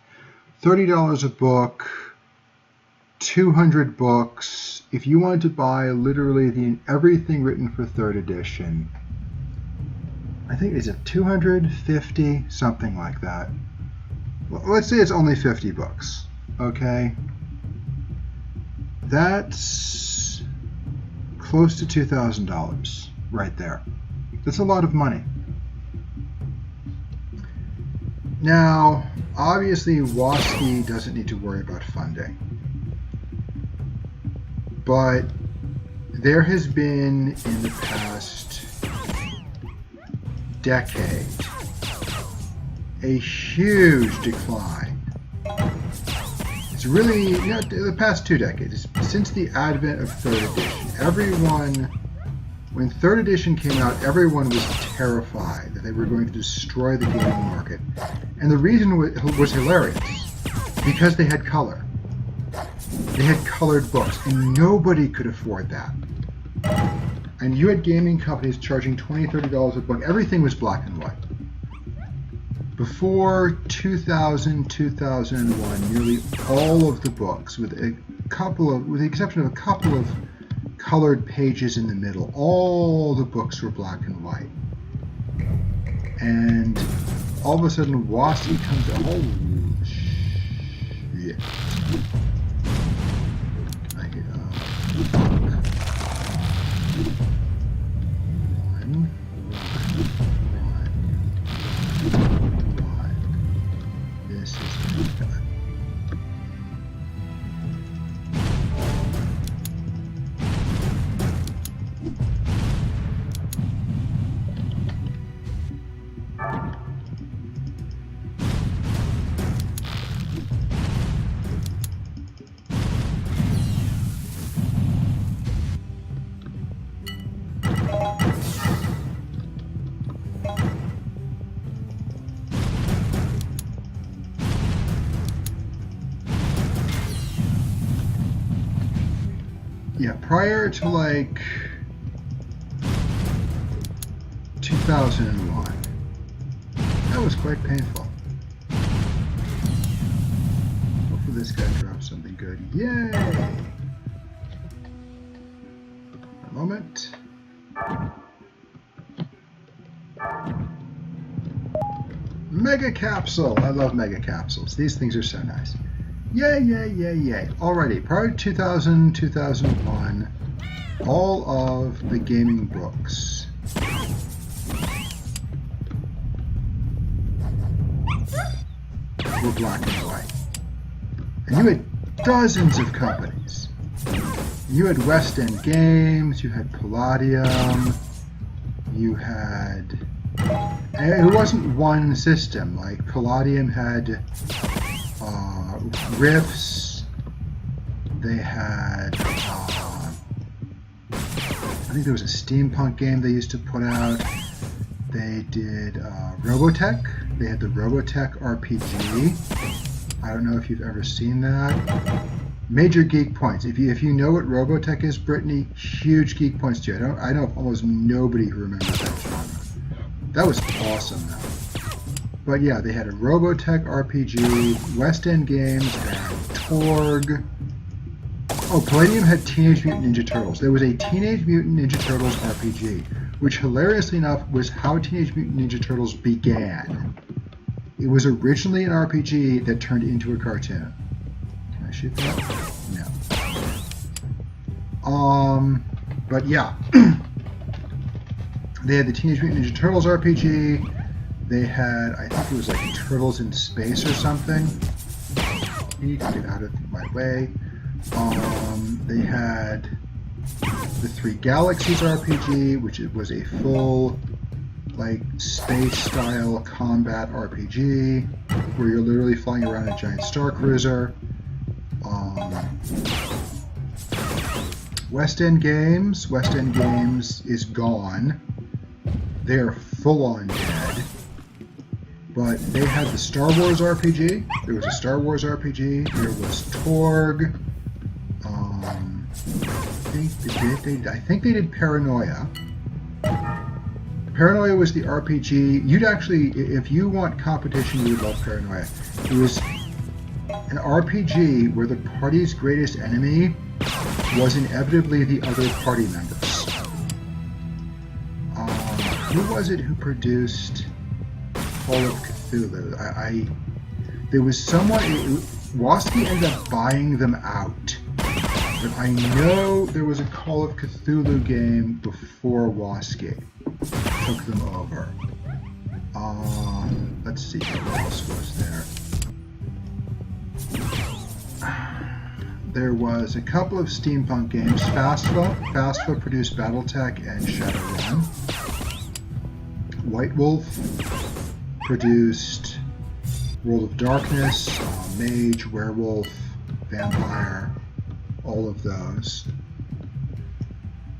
$30 a book, 200 books. If you wanted to buy literally everything written for 3rd edition, I think, is it 250, something like that. Well, let's say it's only 50 books, okay? That's close to $2,000 right there. That's a lot of money. Now, obviously, WASP doesn't need to worry about funding. But there has been, in the past decade, a huge decline. It's really, you know, the past 2 decades, since the advent of 3rd edition, when 3rd edition came out, everyone was terrified that they were going to destroy the gaming market. And the reason was hilarious, because they had color. They had colored books, and nobody could afford that. And you had gaming companies charging $20, $30 a book. Everything was black and white. Before 2000, 2001, nearly all of the books, with the exception of a couple of colored pages in the middle. All the books were black and white. And all of a sudden, Wassy comes out. Oh, shit. This is done. Yeah, prior to like 2001, that was quite painful. Hopefully this guy drops something good. Yay! A moment. Mega capsule! I love mega capsules. These things are so nice. Yay, yay, yay, yay. Alrighty, prior to 2000, 2001, all of the gaming books were black and white. And you had dozens of companies. You had West End Games, you had Palladium, you had... And it wasn't one system. Like, Palladium had... Riffs, they had, I think there was a steampunk game they used to put out. They did Robotech. They had the Robotech RPG. I don't know if you've ever seen that. Major geek points. If you know what Robotech is, Brittany, huge geek points to you. I know of almost nobody who remembers that genre. That was awesome, though. But yeah, they had a Robotech RPG, West End Games had Torg. Oh, Palladium had Teenage Mutant Ninja Turtles. There was a Teenage Mutant Ninja Turtles RPG, which hilariously enough was how Teenage Mutant Ninja Turtles began. It was originally an RPG that turned into a cartoon. Can I shoot that? No. But yeah. They had the Teenage Mutant Ninja Turtles RPG. They had, I think it was like Turtles in Space or something. You can get out of my way. They had the Three Galaxies RPG, which was a full, like, space-style combat RPG, where you're literally flying around a giant star cruiser. West End Games is gone. They are full-on dead. But they had the Star Wars RPG. There was a Star Wars RPG. There was Torg. I think they did Paranoia. Paranoia was the RPG. You'd actually, if you want competition, you would love Paranoia. It was an RPG where the party's greatest enemy was inevitably the other party members. Who was it who produced Call of Cthulhu? There was someone. Wassy ended up buying them out. But I know there was a Call of Cthulhu game before Wassy took them over. Let's see what else was there. There was a couple of steampunk games. FASFA produced BattleTech and Shadowrun. White Wolf produced World of Darkness, Mage, Werewolf, Vampire, all of those.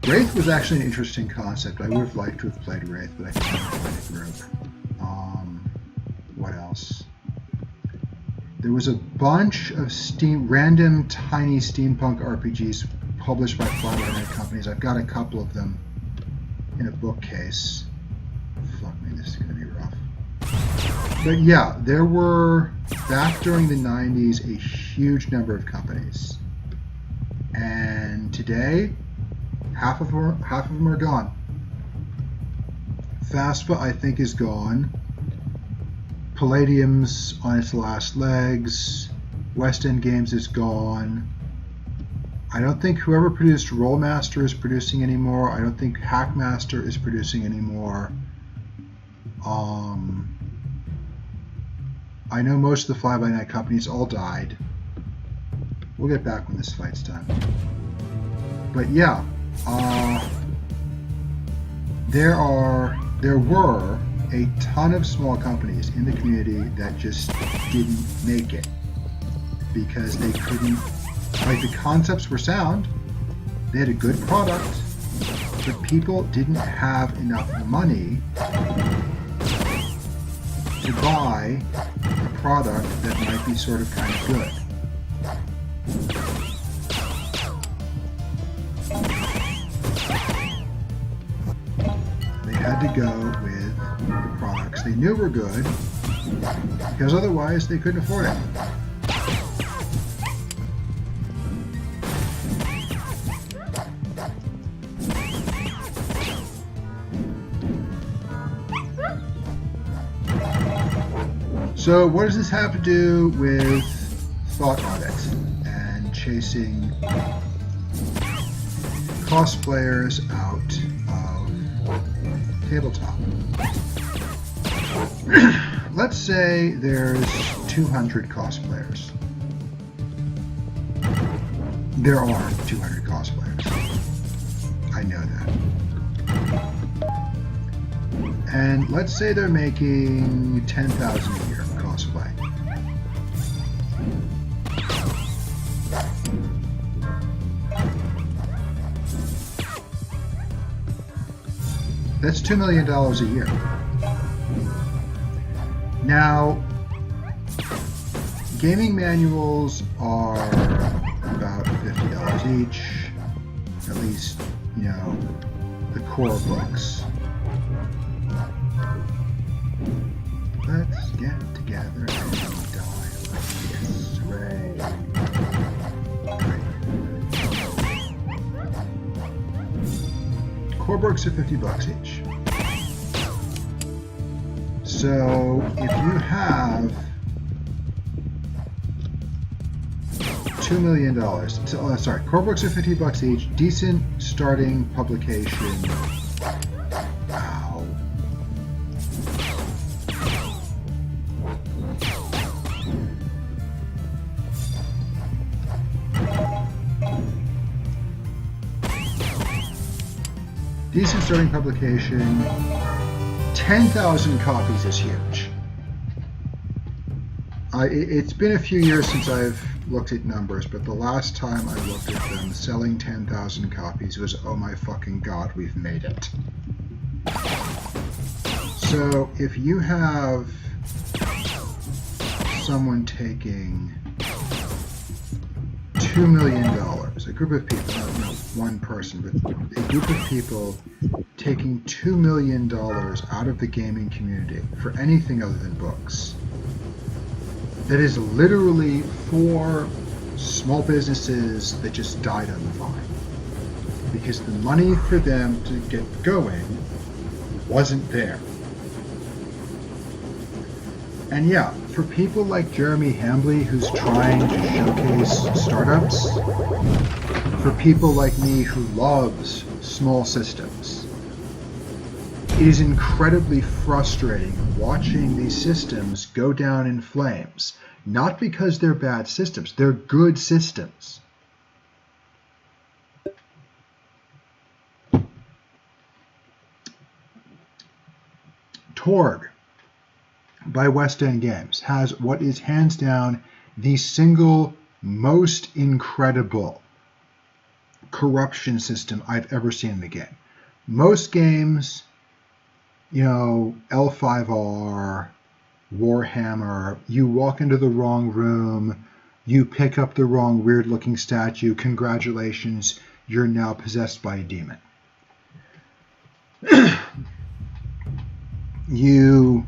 Wraith was actually an interesting concept. I would have liked to have played Wraith, but I couldn't find a group. What else? There was a bunch of random tiny steampunk RPGs published by Flatline companies. I've got a couple of them in a bookcase. Fuck me, this is going to be rough. But yeah, there were, back during the 90s, a huge number of companies. And today, Half of them are gone. FASPA, I think, is gone. Palladium's on its last legs. West End Games is gone. I don't think whoever produced Rollmaster is producing anymore. I don't think Hackmaster is producing anymore. I know most of the fly-by-night companies all died. We'll get back when this fight's done. But yeah, there were a ton of small companies in the community that just didn't make it because they couldn't. Like, the concepts were sound, they had a good product, but people didn't have enough money to buy a product that might be sort of kind of good. They had to go with the products they knew were good because otherwise they couldn't afford it. So what does this have to do with Thought Audit and chasing cosplayers out of tabletop? Let's say there's 200 cosplayers. There are 200 cosplayers. I know that. And let's say they're making $10,000 a year cosplay. That's $2 million a year. Now, gaming manuals are about $50 each, at least, you know, the core books. Let's get together and die like this. Hooray. Core books are $50 each. So if you have $2 million, sorry, core books are $50 each, decent starting publication. Ow. Decent starting publication, 10,000 copies is huge. It's been a few years since I've looked at numbers, but the last time I looked at them, selling 10,000 copies was, oh my fucking god, we've made it. So if you have someone taking $2 million, a group of people, not one person, but a group of people taking $2 million out of the gaming community for anything other than books, that is literally for small businesses that just died on the vine. Because the money for them to get going wasn't there. And yeah, for people like Jeremy Hambley, who's trying to showcase startups, for people like me who loves small systems, it is incredibly frustrating watching these systems go down in flames. Not because they're bad systems, they're good systems. Torg by West End Games has what is hands down the single most incredible corruption system I've ever seen in the game. Most games, you know, L5R, Warhammer, you walk into the wrong room, you pick up the wrong weird looking statue, congratulations, you're now possessed by a demon. You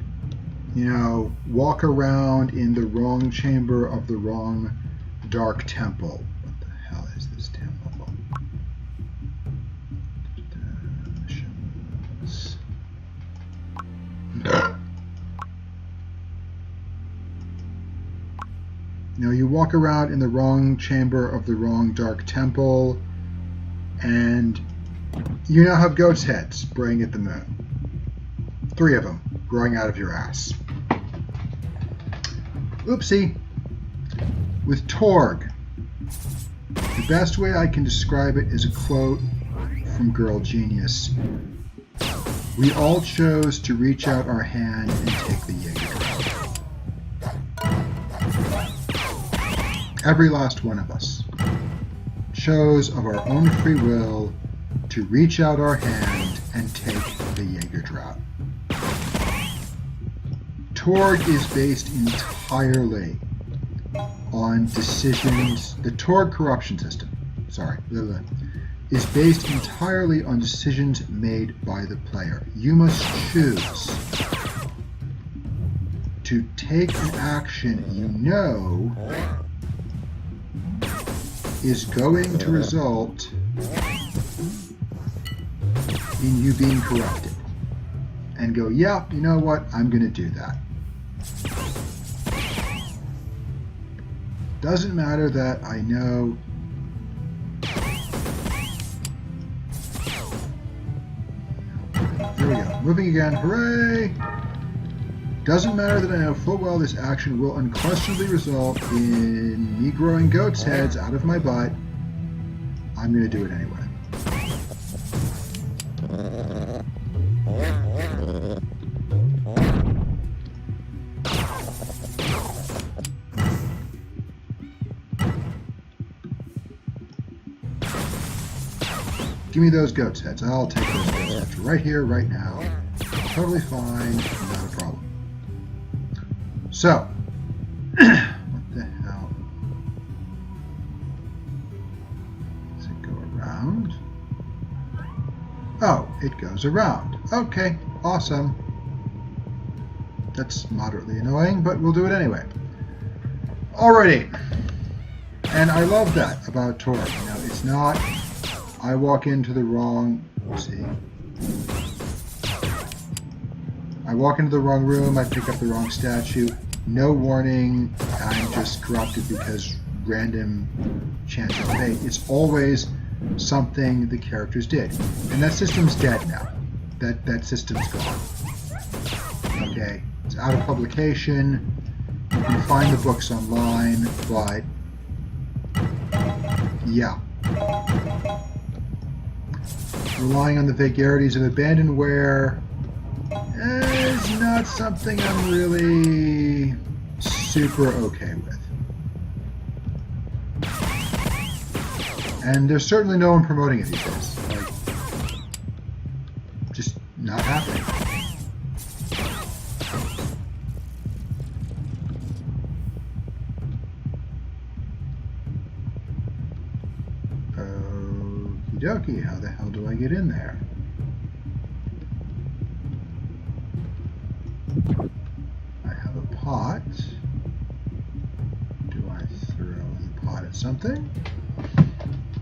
know, walk around in the wrong chamber of the wrong dark temple. What the hell is this temple? Now you walk around in the wrong chamber of the wrong dark temple, and you now have goat's heads spraying at the moon. 3 of them growing out of your ass. Oopsie. With Torg, the best way I can describe it is a quote from Girl Genius. We all chose to reach out our hand and take the Jaeger. Every last one of us chose of our own free will to reach out our hand and take the Jaeger drop. Torg is based entirely on decisions. The Torg corruption system, is based entirely on decisions made by the player. You must choose to take an action you know is going to result in you being corrupted. And go, yeah, you know what, I'm going to do that. Doesn't matter that I know there we go. Moving again. Hooray! Doesn't matter that I know full well this action will unquestionably result in me growing goat's heads out of my butt. I'm going to do it anyway. Give me those goat's heads. I'll take those goat's heads right here, right now. Totally fine, not a problem. So, what the hell? Does it go around? Oh, it goes around. Okay, awesome. That's moderately annoying, but we'll do it anyway. Alrighty. And I love that about Torg. Now, it's not... I walk into the wrong... I walk into the wrong room, I pick up the wrong statue. No warning, I'm just corrupted because random chance of fate. It's always something the characters did. And that system's dead now. That system's gone. Okay, it's out of publication. You can find the books online, but yeah. Relying on the vagaries of abandonware is not something I'm really super okay with. And there's certainly no one promoting it these days. Like, just not happening. Okie dokie, how the hell do I get in there? I have a pot. Do I throw the pot at something?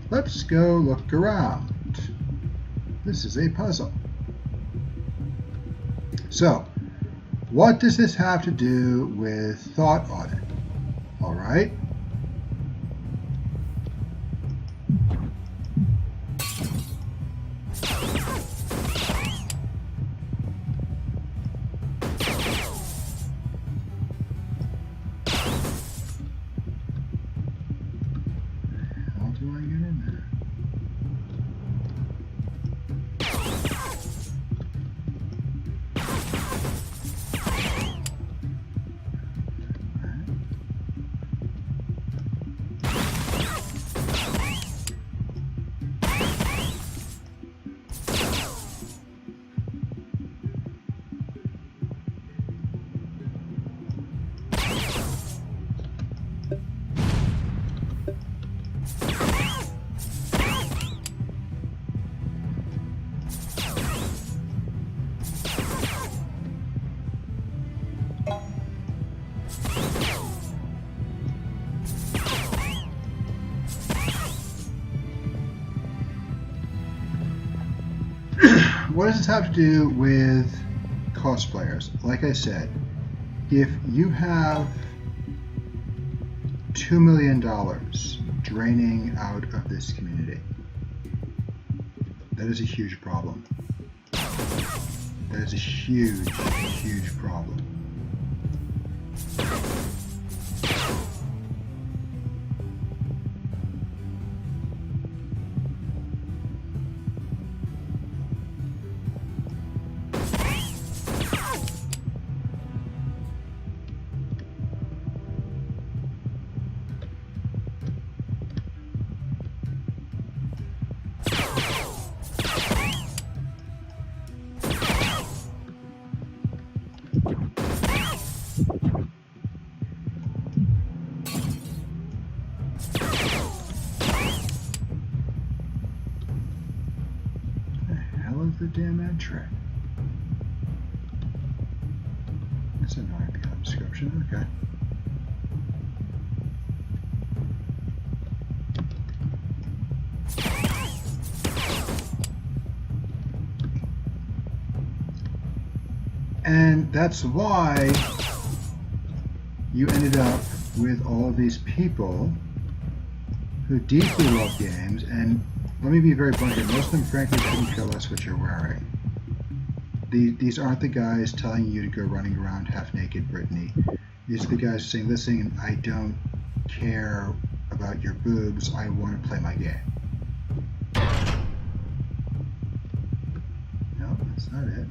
Let's go look around. This is a puzzle. So, what does this have to do with thought audit? All right. What does this have to do with cosplayers, like I said, if you have $2 million draining out of this community, that is a huge problem. That is a huge, huge problem. The damn entry. That's annoying beyond description. Okay. And that's why you ended up with all of these people who deeply love games, and let me be very blunt here, most of them frankly couldn't care less what you're wearing. These aren't the guys telling you to go running around half naked, Brittany. These are the guys saying, listen, I don't care about your boobs, I want to play my game. No, that's not it.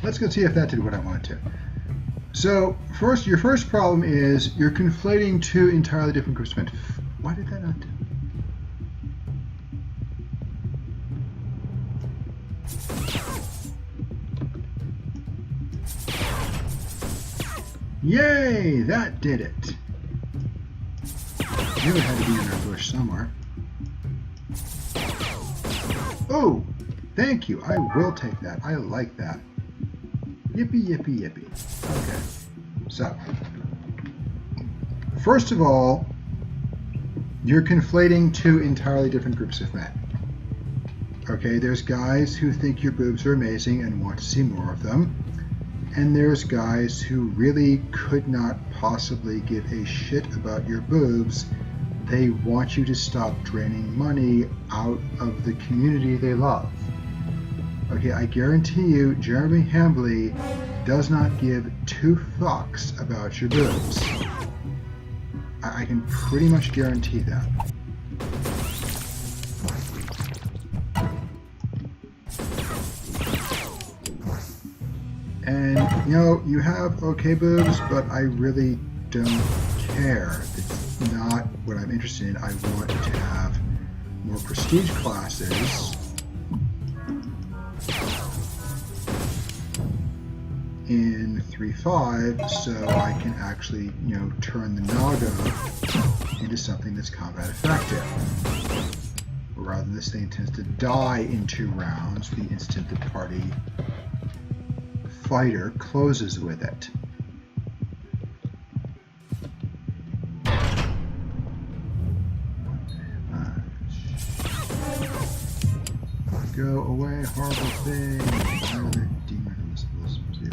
Let's go see if that did what I wanted to. So, your first problem is you're conflating two entirely different groups of men. Why did that not do? Yay! That did it. Knew it had to be in our bush somewhere. Oh! Thank you. I will take that. I like that. Yippee, yippee, yippee. Okay. So, first of all, you're conflating two entirely different groups of men. Okay, there's guys who think your boobs are amazing and want to see more of them. And there's guys who really could not possibly give a shit about your boobs. They want you to stop draining money out of the community they love. Okay, I guarantee you, Jeremy Hambley does not give two fucks about your boobs. I can pretty much guarantee that. And, you know, you have okay boobs, but I really don't care. It's not what I'm interested in. I want to have more prestige classes in 3.5 so I can actually, you know, turn the Naga into something that's combat effective. Rather than this thing tends to die in 2 rounds the instant the party fighter closes with it. Go away, horrible thing. Another demon was supposed to do.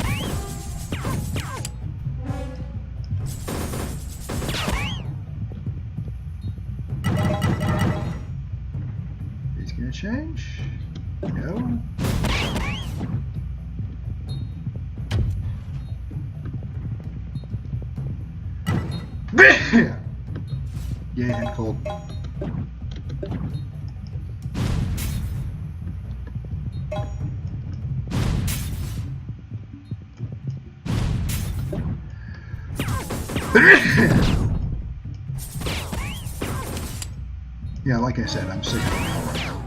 Is he gonna change? No. Yeah, head cold. Yeah, like I said, I'm sick of it all right now.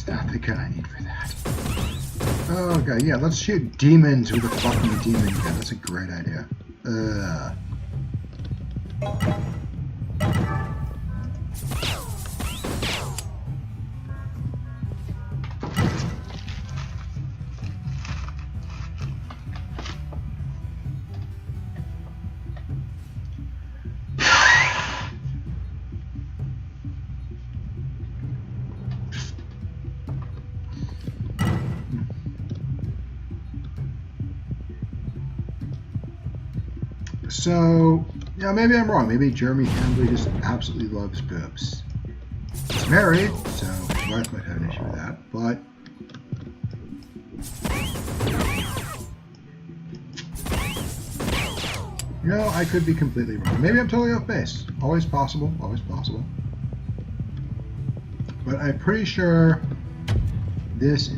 not the gun I need for that. Oh god, yeah, let's shoot demons with a fucking demon gun. That's a great idea. So, yeah, maybe I'm wrong. Maybe Jeremy Hambly just absolutely loves boobs. He's married, so his wife might have an issue with that, but... You know, I could be completely wrong. Maybe I'm totally off base. Always possible, always possible. But I'm pretty sure this...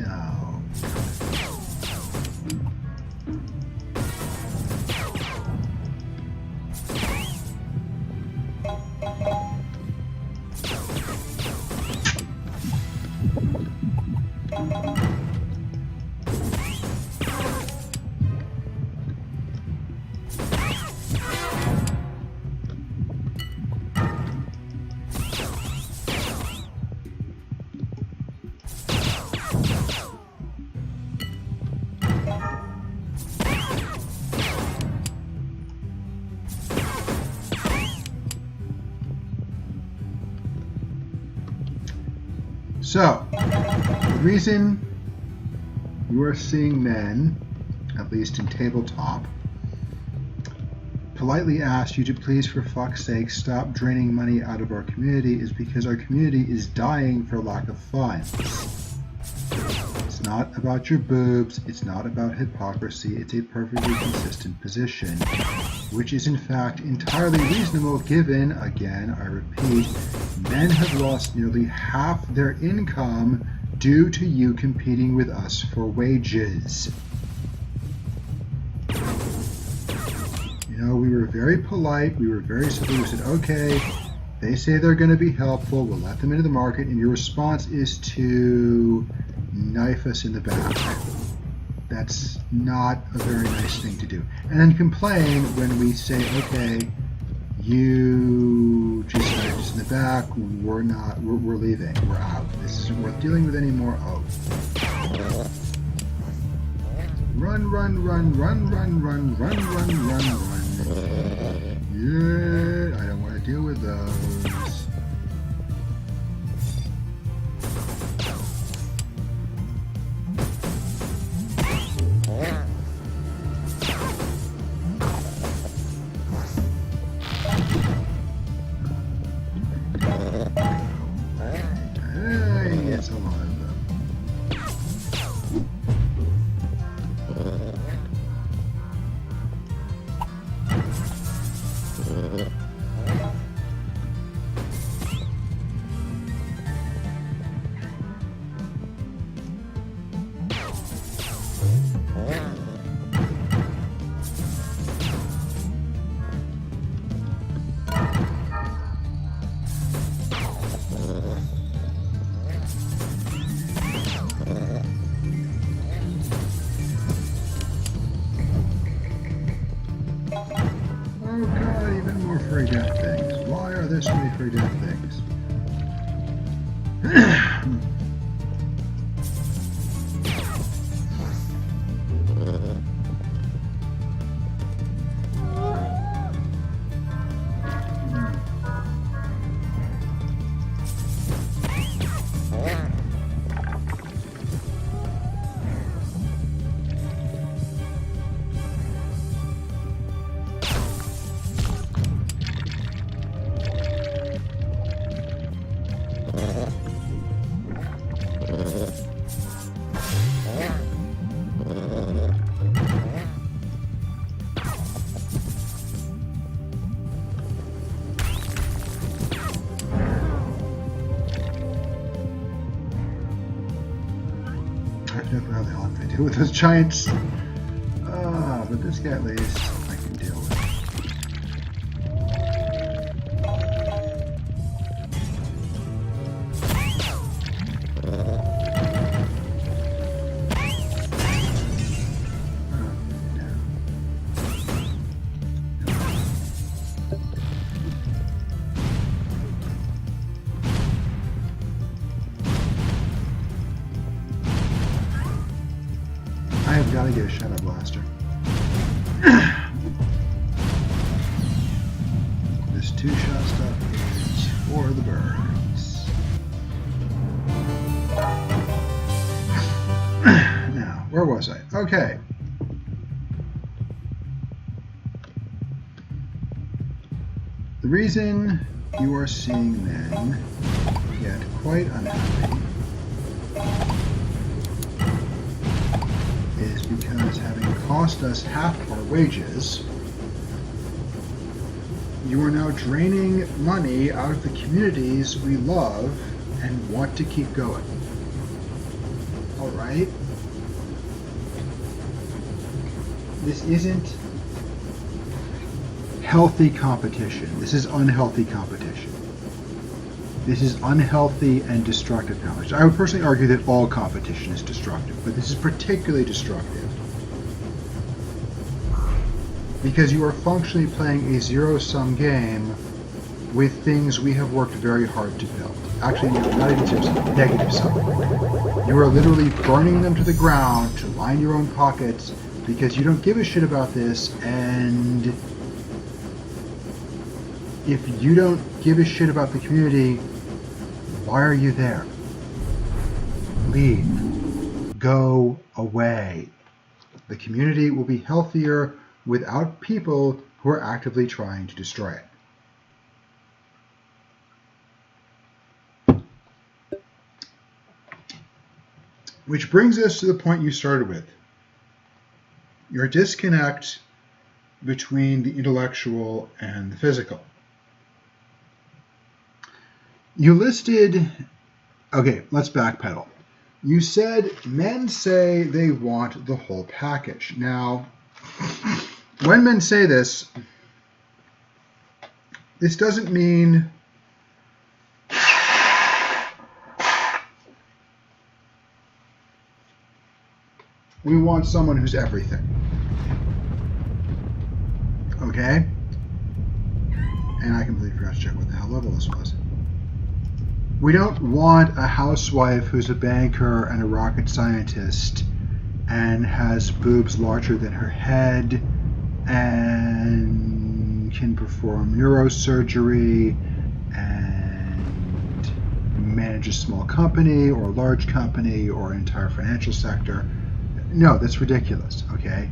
So, the reason you are seeing men, at least in tabletop, politely ask you to please, for fuck's sake, stop draining money out of our community is because our community is dying for lack of funds. It's not about your boobs, it's not about hypocrisy, it's a perfectly consistent position, which is in fact entirely reasonable given, again, I repeat, men have lost nearly half their income due to you competing with us for wages. You know, we were very polite, we were very civil, we said, okay, they say they're going to be helpful, we'll let them into the market, and your response is to knife us in the back. That's not a very nice thing to do. And then complain when we say, okay, you just knifed us in the back, we're leaving, we're out. This isn't worth dealing with anymore. Oh. Run, run, run, run, run, run, run, run, run, run. Yeah, I don't want to deal with those. Yes, a lot of them. Free death things. Why are there so many free death things? I don't know how the hell I'm going to deal with those giants. But this guy at least I can deal with. gotta get a shadow blaster. This two-shot stuff is for the birds. Now, where was I? Okay. The reason you are seeing men get quite unhappy is because, having cost us half our wages, you are now draining money out of the communities we love and want to keep going. All right? This isn't healthy competition. This is unhealthy competition. This is unhealthy and destructive competition. I would personally argue that all competition is destructive, but this is particularly destructive because you are functionally playing a zero-sum game with things we have worked very hard to build. Actually, not even zero-sum, negative-sum. You are literally burning them to the ground to line your own pockets because you don't give a shit about this, and if you don't give a shit about the community, why are you there? Leave. Go away. The community will be healthier without people who are actively trying to destroy it. Which brings us to the point you started with. Your disconnect between the intellectual and the physical. You listed, okay, let's backpedal. You said men say they want the whole package. Now, when men say this, this doesn't mean we want someone who's everything. Okay? And I completely forgot to check what the hell level this was. We don't want a housewife who's a banker and a rocket scientist and has boobs larger than her head and can perform neurosurgery and manage a small company or a large company or an entire financial sector. No, that's ridiculous, okay?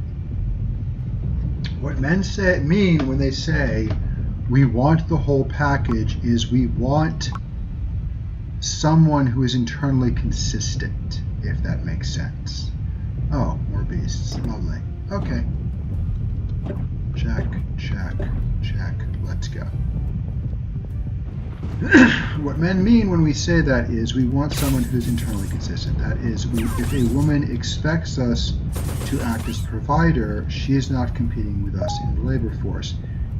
What men mean when they say we want the whole package is we want someone who is internally consistent, if that makes sense. Oh, more beasts. Lovely. Okay. Check, check, check. Let's go. What men mean when we say that is we want someone who's internally consistent. That is, if a woman expects us to act as provider, she is not competing with us in the labor force.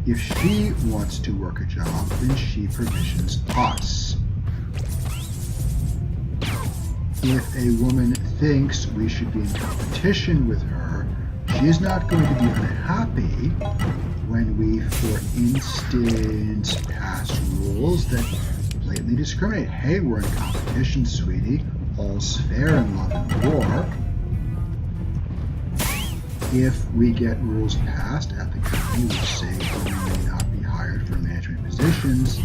If she wants to work a job, then she provisions us. If a woman thinks we should be in competition with her, she is not going to be unhappy when we, for instance, pass rules that blatantly discriminate. Hey, we're in competition, sweetie. All's fair in love and war. If we get rules passed at the company which say women may not be hired for management positions,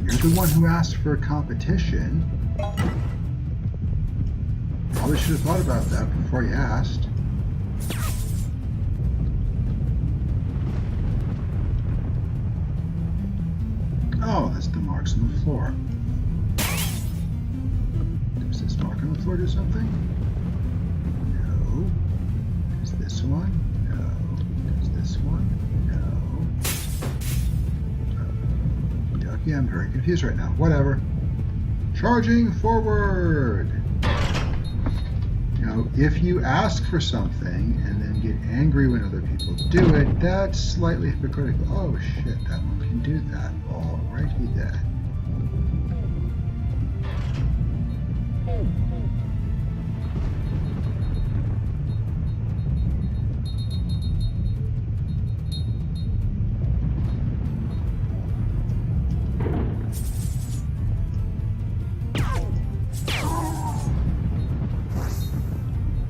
you're the one who asked for a competition. Probably should have thought about that before you asked. Oh, that's the marks on the floor. Does this mark on the floor do something? No. Does this one? No. Does this one? No. Ducky, I'm very confused right now. Whatever. Charging forward! Now, if you ask for something and then get angry when other people do it, that's slightly hypocritical. Oh shit, that one can do that. Alrighty then.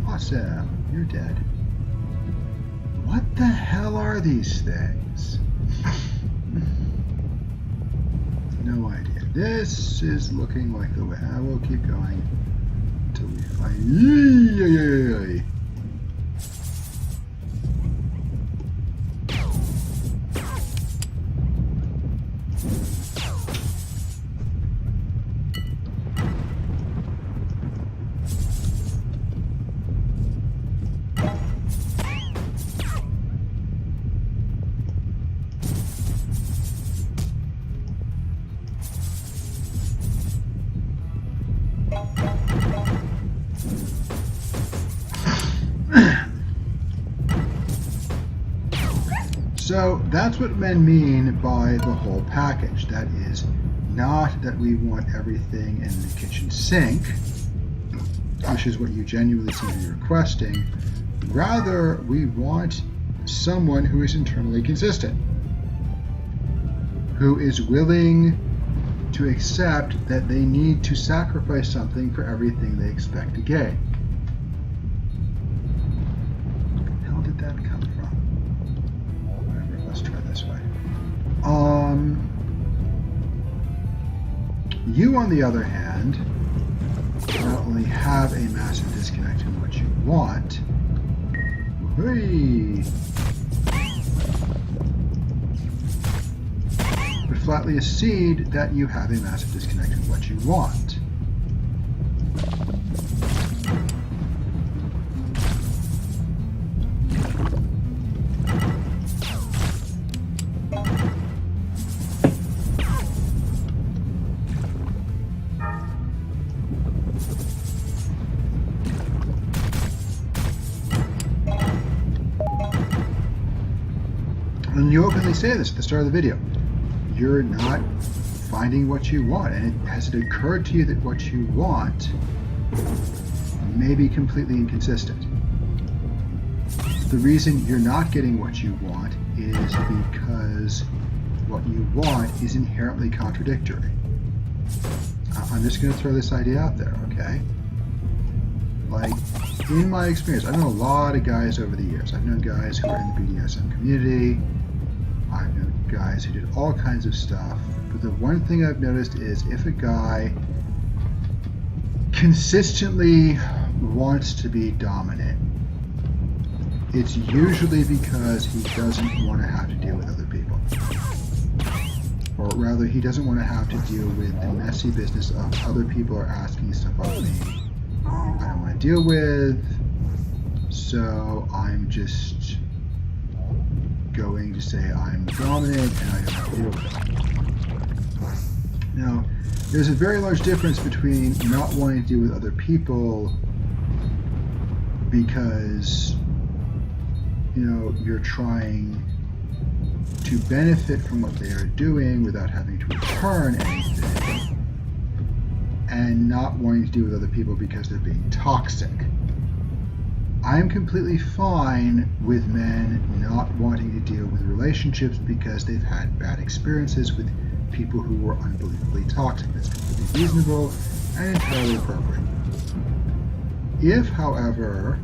Awesome, you're dead. What the hell are these things? No idea. This is looking like the way. I will keep going until we find. So that's what men mean by the whole package. That is not that we want everything in the kitchen sink, which is what you genuinely seem to be requesting. Rather, we want someone who is internally consistent, who is willing to accept that they need to sacrifice something for everything they expect to gain. Where the hell did that come from? Whatever, let's try this way. You, on the other hand, not only have a massive disconnect in what you want, but flatly accede that you have a massive disconnect in what you want. And you openly say this at the start of the video. You're not finding what you want, and has it occurred to you that what you want may be completely inconsistent? The reason you're not getting what you want is because what you want is inherently contradictory. I'm just going to throw this idea out there, okay? Like, in my experience, I've known a lot of guys over the years. I've known guys who are in the BDSM community. I've known guys who did all kinds of stuff. But the one thing I've noticed is if a guy consistently wants to be dominant, it's usually because he doesn't want to have to deal with other people. Or rather, he doesn't want to have to deal with the messy business of other people are asking stuff of me I don't want to deal with, so I'm just going to say I'm dominant and I don't have to deal with it. Now, there's a very large difference between not wanting to deal with other people because, you know, you're trying to benefit from what they are doing without having to return anything, and not wanting to deal with other people because they're being toxic. I'm completely fine with men not wanting to deal with relationships because they've had bad experiences with people who were unbelievably toxic. That's completely reasonable and entirely appropriate. If, however,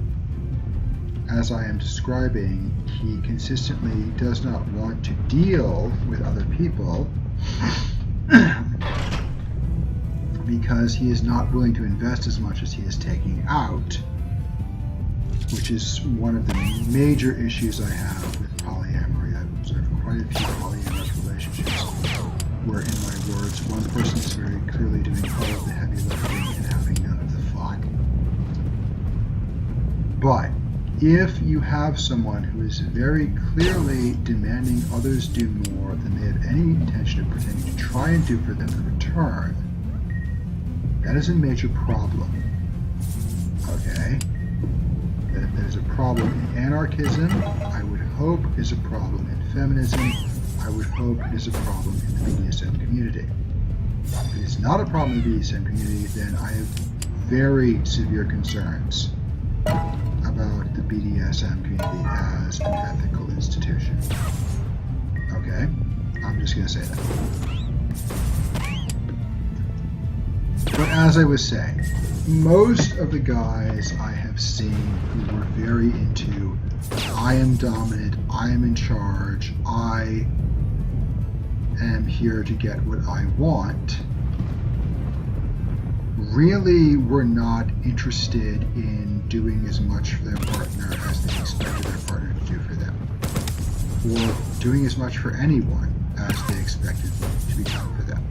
as I am describing, he consistently does not want to deal with other people because he is not willing to invest as much as he is taking out, which is one of the major issues I have with polyamory. I've observed quite a few polyamorous relationships where, in my words, one person is very clearly doing all of the heavy lifting and having none of the fun. But if you have someone who is very clearly demanding others do more than they have any intention of pretending to try and do for them in return, that is a major problem. Okay? That is a problem in anarchism, I would hope is a problem in feminism, I would hope is a problem in the BDSM community. If it is not a problem in the BDSM community, then I have very severe concerns about the BDSM community as an ethical institution. Okay? I'm just going to say that. But as I was saying, most of the guys I have seen who were very into I am dominant, I am in charge, I am here to get what I want, really were not interested in doing as much for their partner as they expected their partner to do for them, or doing as much for anyone as they expected to be done for them.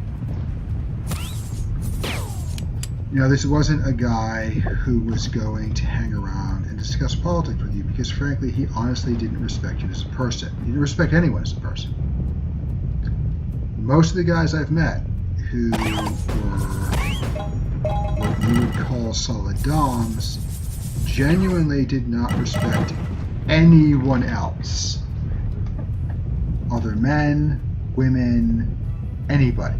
You know, this wasn't a guy who was going to hang around and discuss politics with you because, frankly, he honestly didn't respect you as a person. He didn't respect anyone as a person. Most of the guys I've met who were what you would call solid doms genuinely did not respect anyone else. Other men, women, anybody.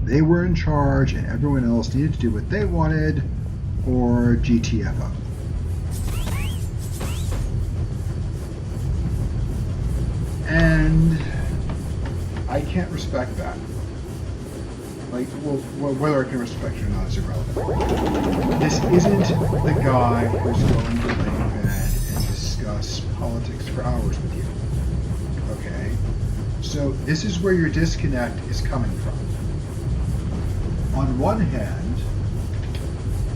They were in charge and everyone else needed to do what they wanted or GTFO. And I can't respect that. Like, well, whether I can respect it or not is irrelevant. This isn't the guy who's going to lay in bed and discuss politics for hours with you. Okay? So this is where your disconnect is coming from. On one hand,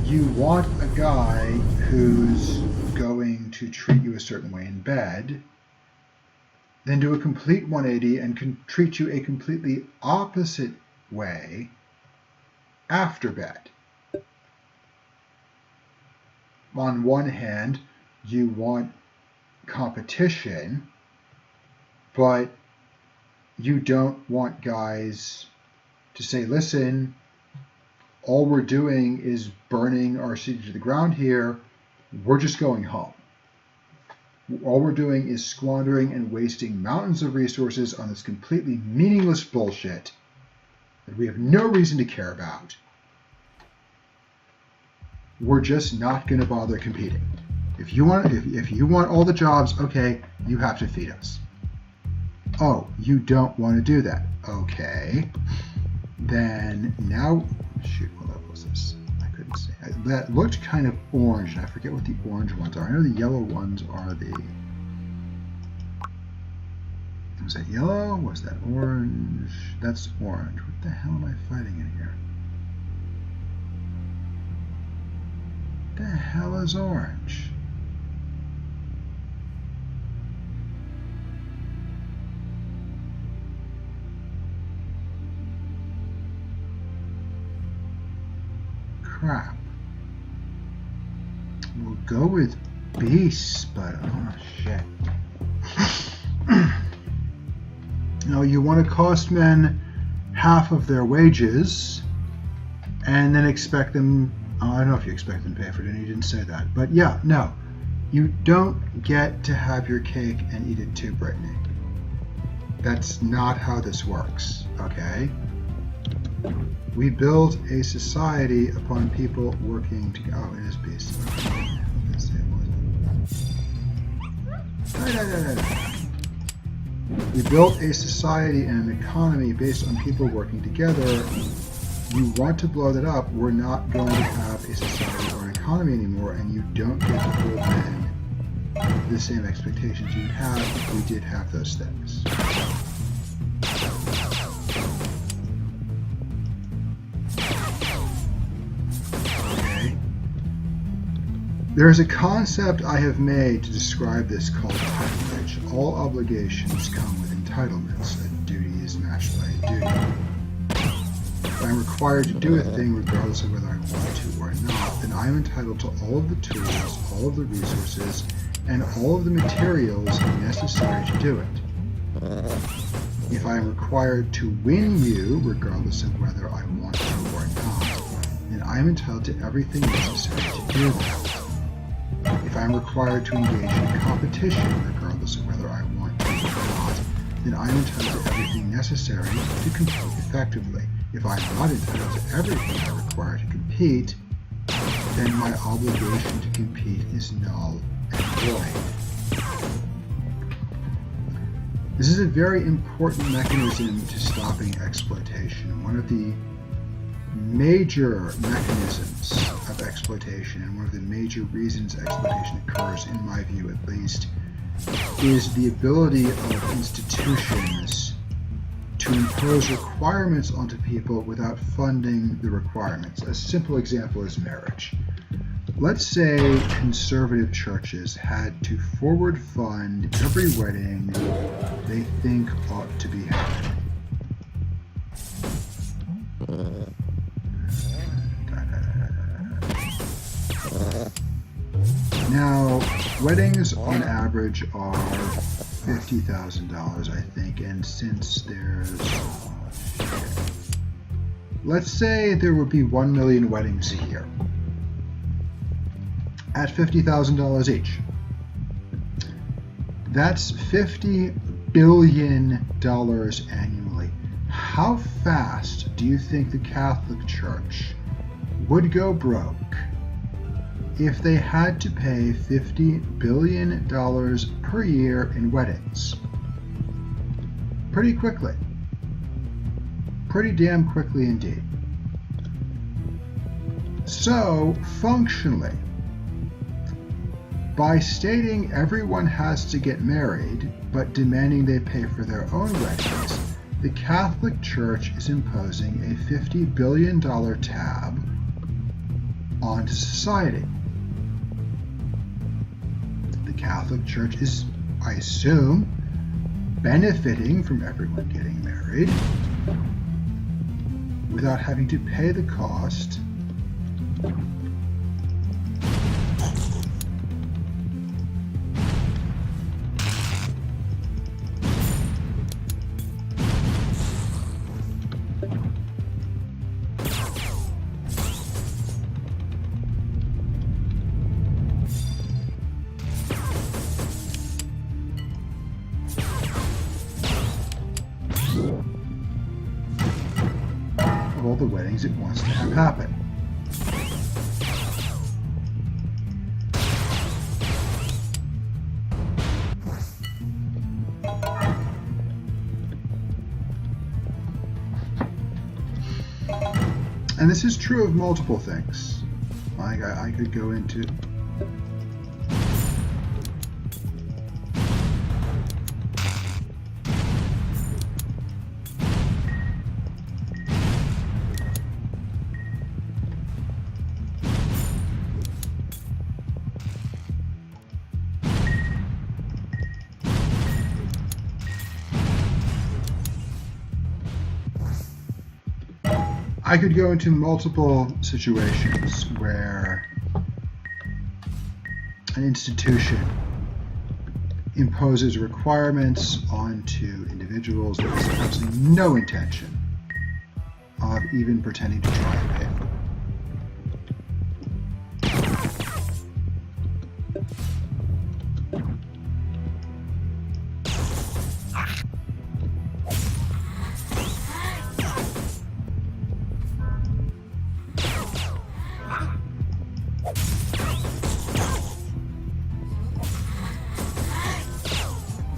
you want a guy who's going to treat you a certain way in bed, then do a complete 180 and can treat you a completely opposite way after bed. On one hand, you want competition, but you don't want guys to say, listen, all we're doing is burning our city to the ground here. We're just going home. All we're doing is squandering and wasting mountains of resources on this completely meaningless bullshit that we have no reason to care about. We're just not going to bother competing. If you want all the jobs, okay, you have to feed us. Oh, you don't want to do that. Okay. Then now, shoot, what level is this? I couldn't see. That looked kind of orange, and I forget what the orange ones are. I know the yellow ones are the... Was that yellow? Was that orange? That's orange. What the hell am I fighting in here? What the hell is orange? Crap. We'll go with beasts, but oh shit. No, you want to cost men half of their wages and then expect them, I don't know if you expect them to pay for it, and you didn't say that. But yeah, no. You don't get to have your cake and eat it too, Brittany. That's not how this works, okay? We build a society upon people working together. Oh, it is beast. Okay. Let's say it was. We built a society and an economy based on people working together. You want to blow that up, we're not going to have a society or an economy anymore, and you don't get to hold men the same expectations you'd have if we did have those things. Okay. There is a concept I have made to describe this called tutelage. All obligations come with entitlements. A duty is matched by a duty. If I'm required to do a thing regardless of whether I want to or not, then I am entitled to all of the tools, all of the resources, and all of the materials necessary to do it. If I am required to win you, regardless of whether I want to or not, then I am entitled to everything necessary to do that. If I am required to engage in competition, regardless of whether I want to or not, then I am entitled to everything necessary to compete effectively. If I am not entitled to everything I require to compete, then my obligation to compete is null and void. This is a very important mechanism to stopping exploitation. One of the major mechanisms of exploitation, and one of the major reasons exploitation occurs, in my view at least, is the ability of institutions to impose requirements onto people without funding the requirements. A simple example is marriage. Let's say conservative churches had to forward fund every wedding they think ought to be happening. Now, weddings on average are $50,000, I think, and since there's... let's say there would be 1 million weddings a year at $50,000 each. That's $50 billion annually. How fast do you think the Catholic Church would go broke if they had to pay $50 billion per year in weddings? Pretty quickly. Pretty damn quickly indeed. So, functionally, by stating everyone has to get married, but demanding they pay for their own weddings, the Catholic Church is imposing a $50 billion tab on society. The Catholic Church is, I assume, benefiting from everyone getting married without having to pay the cost of all the weddings it wants to have happen. And this is true of multiple things. Like I could go into multiple situations where an institution imposes requirements onto individuals that has absolutely no intention of even pretending to try and pay for.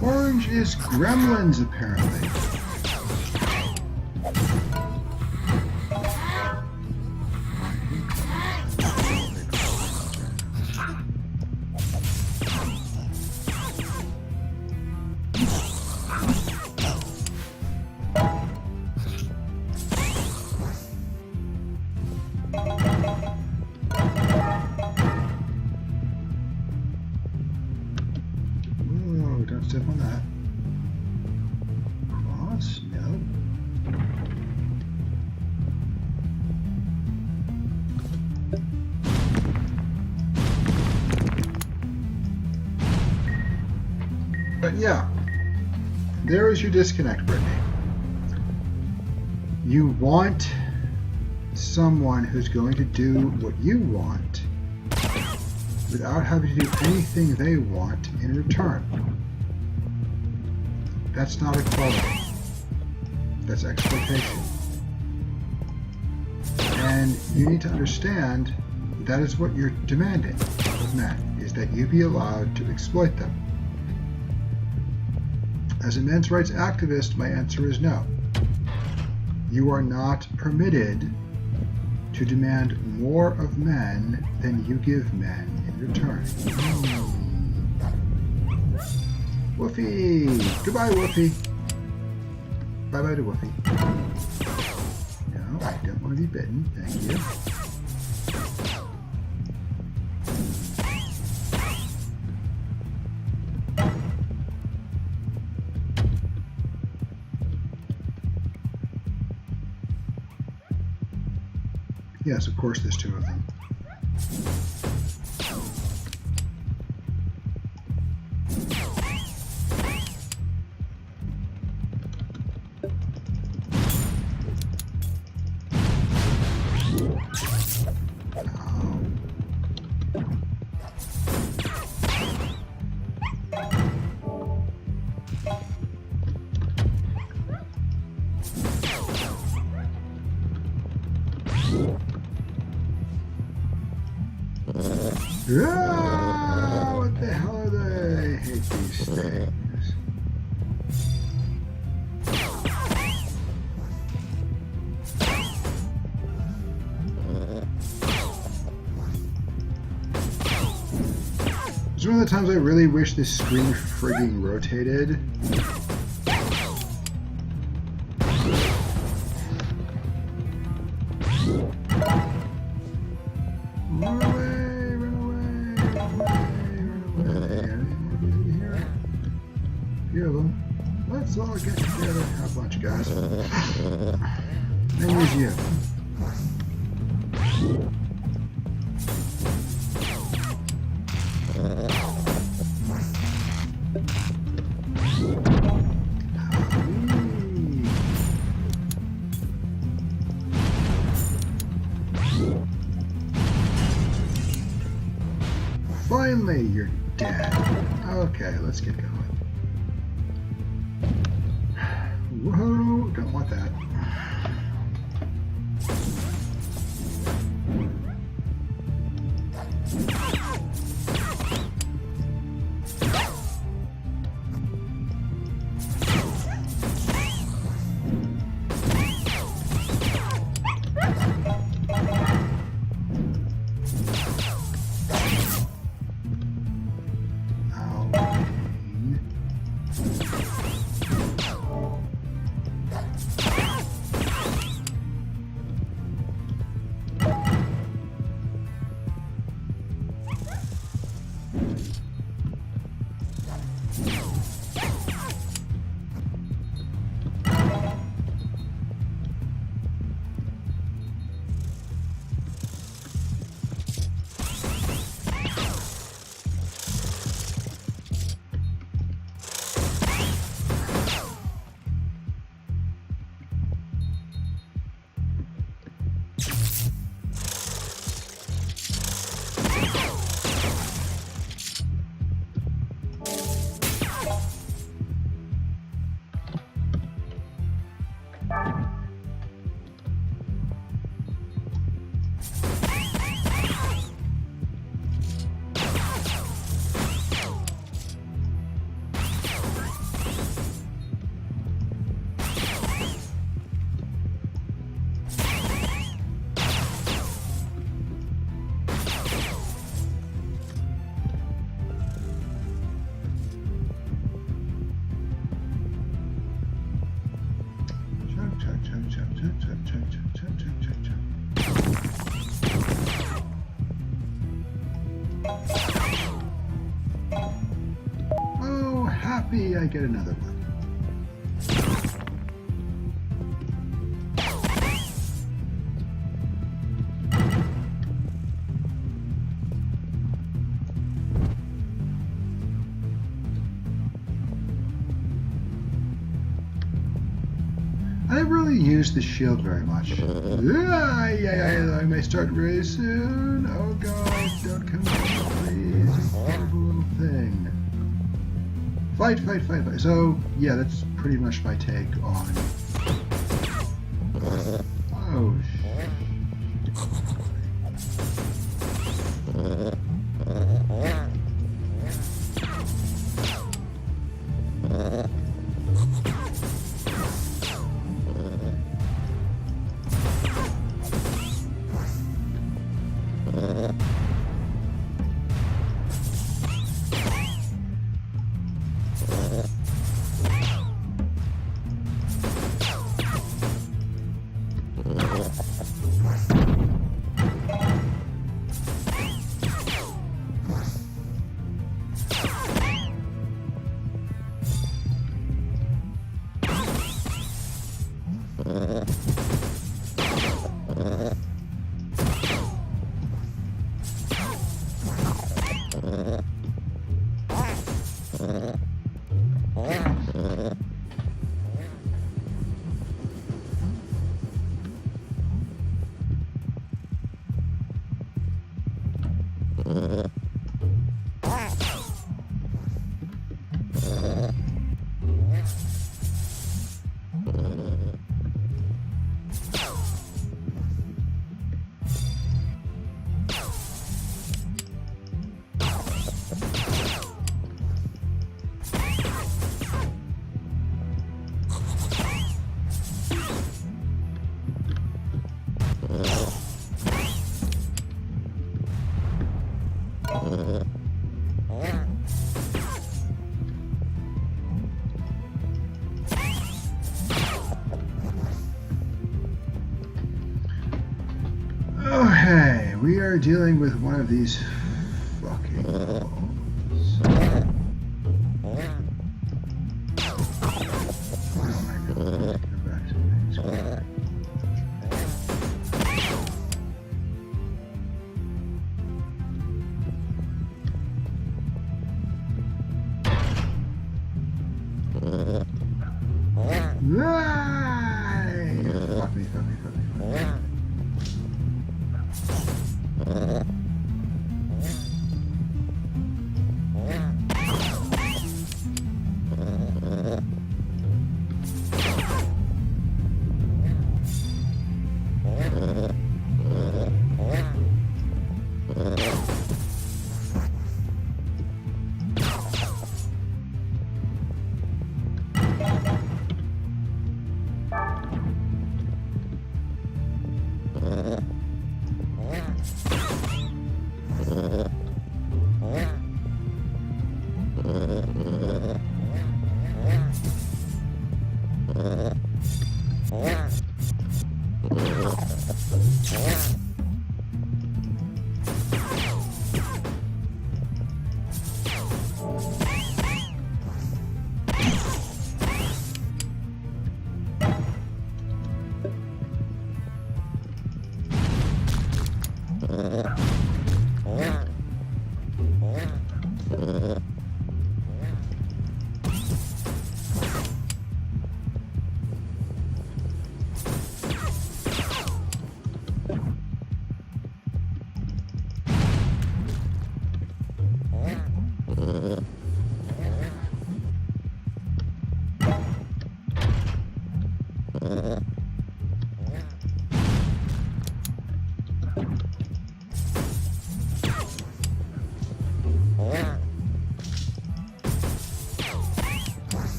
Orange is Gremlins, apparently. Step on that. Cross? No. But yeah, there is your disconnect, Brittany. You want someone who's going to do what you want without having to do anything they want in return. That's not equality. That's exploitation. And you need to understand that is what you're demanding of men, is that you be allowed to exploit them. As a men's rights activist, my answer is no. You are not permitted to demand more of men than you give men in return. Woofy! Goodbye, Woofy! Bye-bye to Woofy. No, I don't want to be bitten. Thank you. Yes, of course there's two of them. Ah, what the hell are they? I hate these things. It's one of the times I really wish this screen frigging rotated. Run away, run away, run away, run away. Anything here? A few of them. Let's all get together. Have a bunch, guys. And here's you. Finally, you're dead. Okay, let's get going. Whoa, don't want that. Oh, happy I get another one. I never really used the shield very much. I may start really soon. Oh god, don't come out, please. You horrible little thing. Fight, fight, fight, fight. So, yeah, that's pretty much my take on... Oh, shit. Okay, we are dealing with one of these fucking balls. Oh my god, go back to things. Fuck me, fuck me, fuck me, fuck me.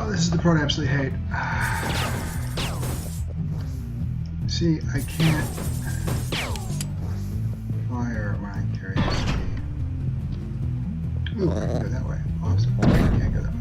This is the part I absolutely hate. See, I can't fire when I carry this speed. Ooh, I can go that way. Awesome. I can't go that way.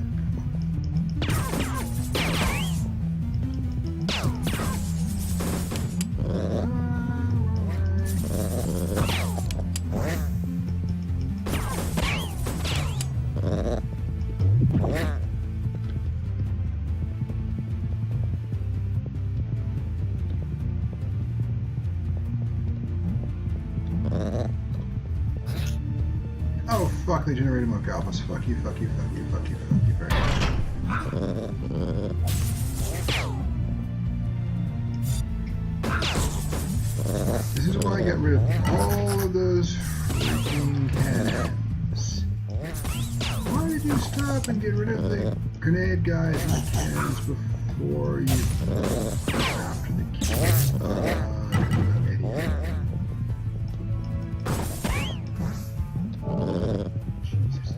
Oh fuck, they generated more goblins. Fuck you, fuck you, fuck you, fuck you, fuck you very much. This is why I got rid of all of those freaking cannons. Why did you stop and get rid of the grenade guys and the cannons before you after the cannons? I'm an idiot. Jesus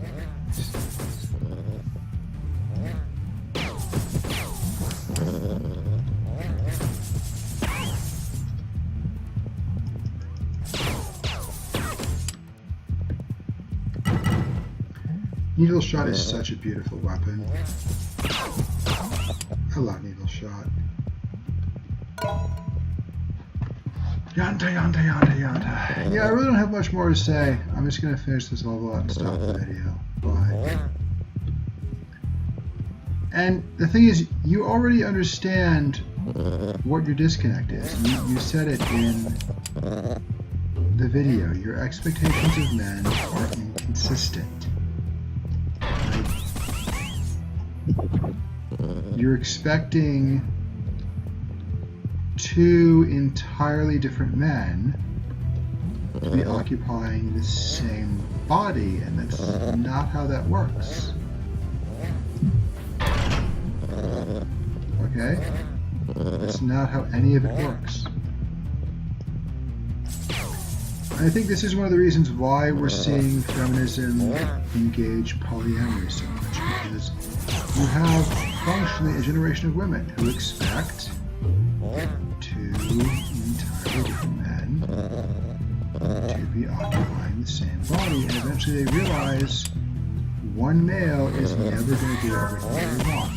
Needle shot is such a beautiful weapon. I love needle shot. Yanta, yanta, yanta, yanta. Yeah, I really don't have much more to say. I'm just going to finish this level out and stop the video. Bye. And the thing is, you already understand what your disconnect is. You said it in the video. Your expectations of men are inconsistent. You're expecting two entirely different men to be occupying the same body, and that's not how that works. Okay? That's not how any of it works. I think this is one of the reasons why we're seeing feminism engage polyamory so much, because you have functionally a generation of women who expect two entirely different men to be occupying the same body, and eventually they realize one male is never going to do everything they want.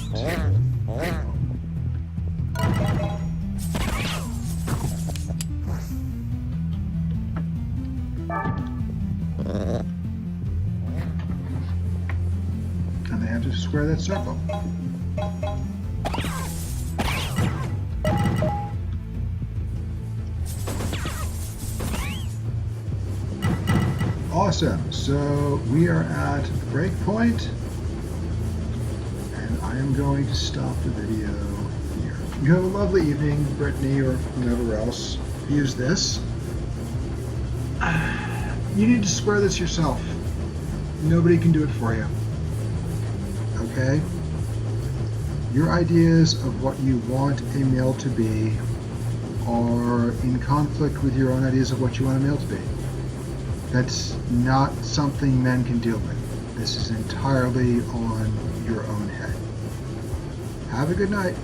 And they have to square that circle. Awesome. So we are at break point, and I am going to stop the video here. You have a lovely evening, Brittany, or whoever else views this. You need to square this yourself. Nobody can do it for you. Okay? Your ideas of what you want a male to be are in conflict with your own ideas of what you want a male to be. That's not something men can deal with. This is entirely on your own head. Have a good night.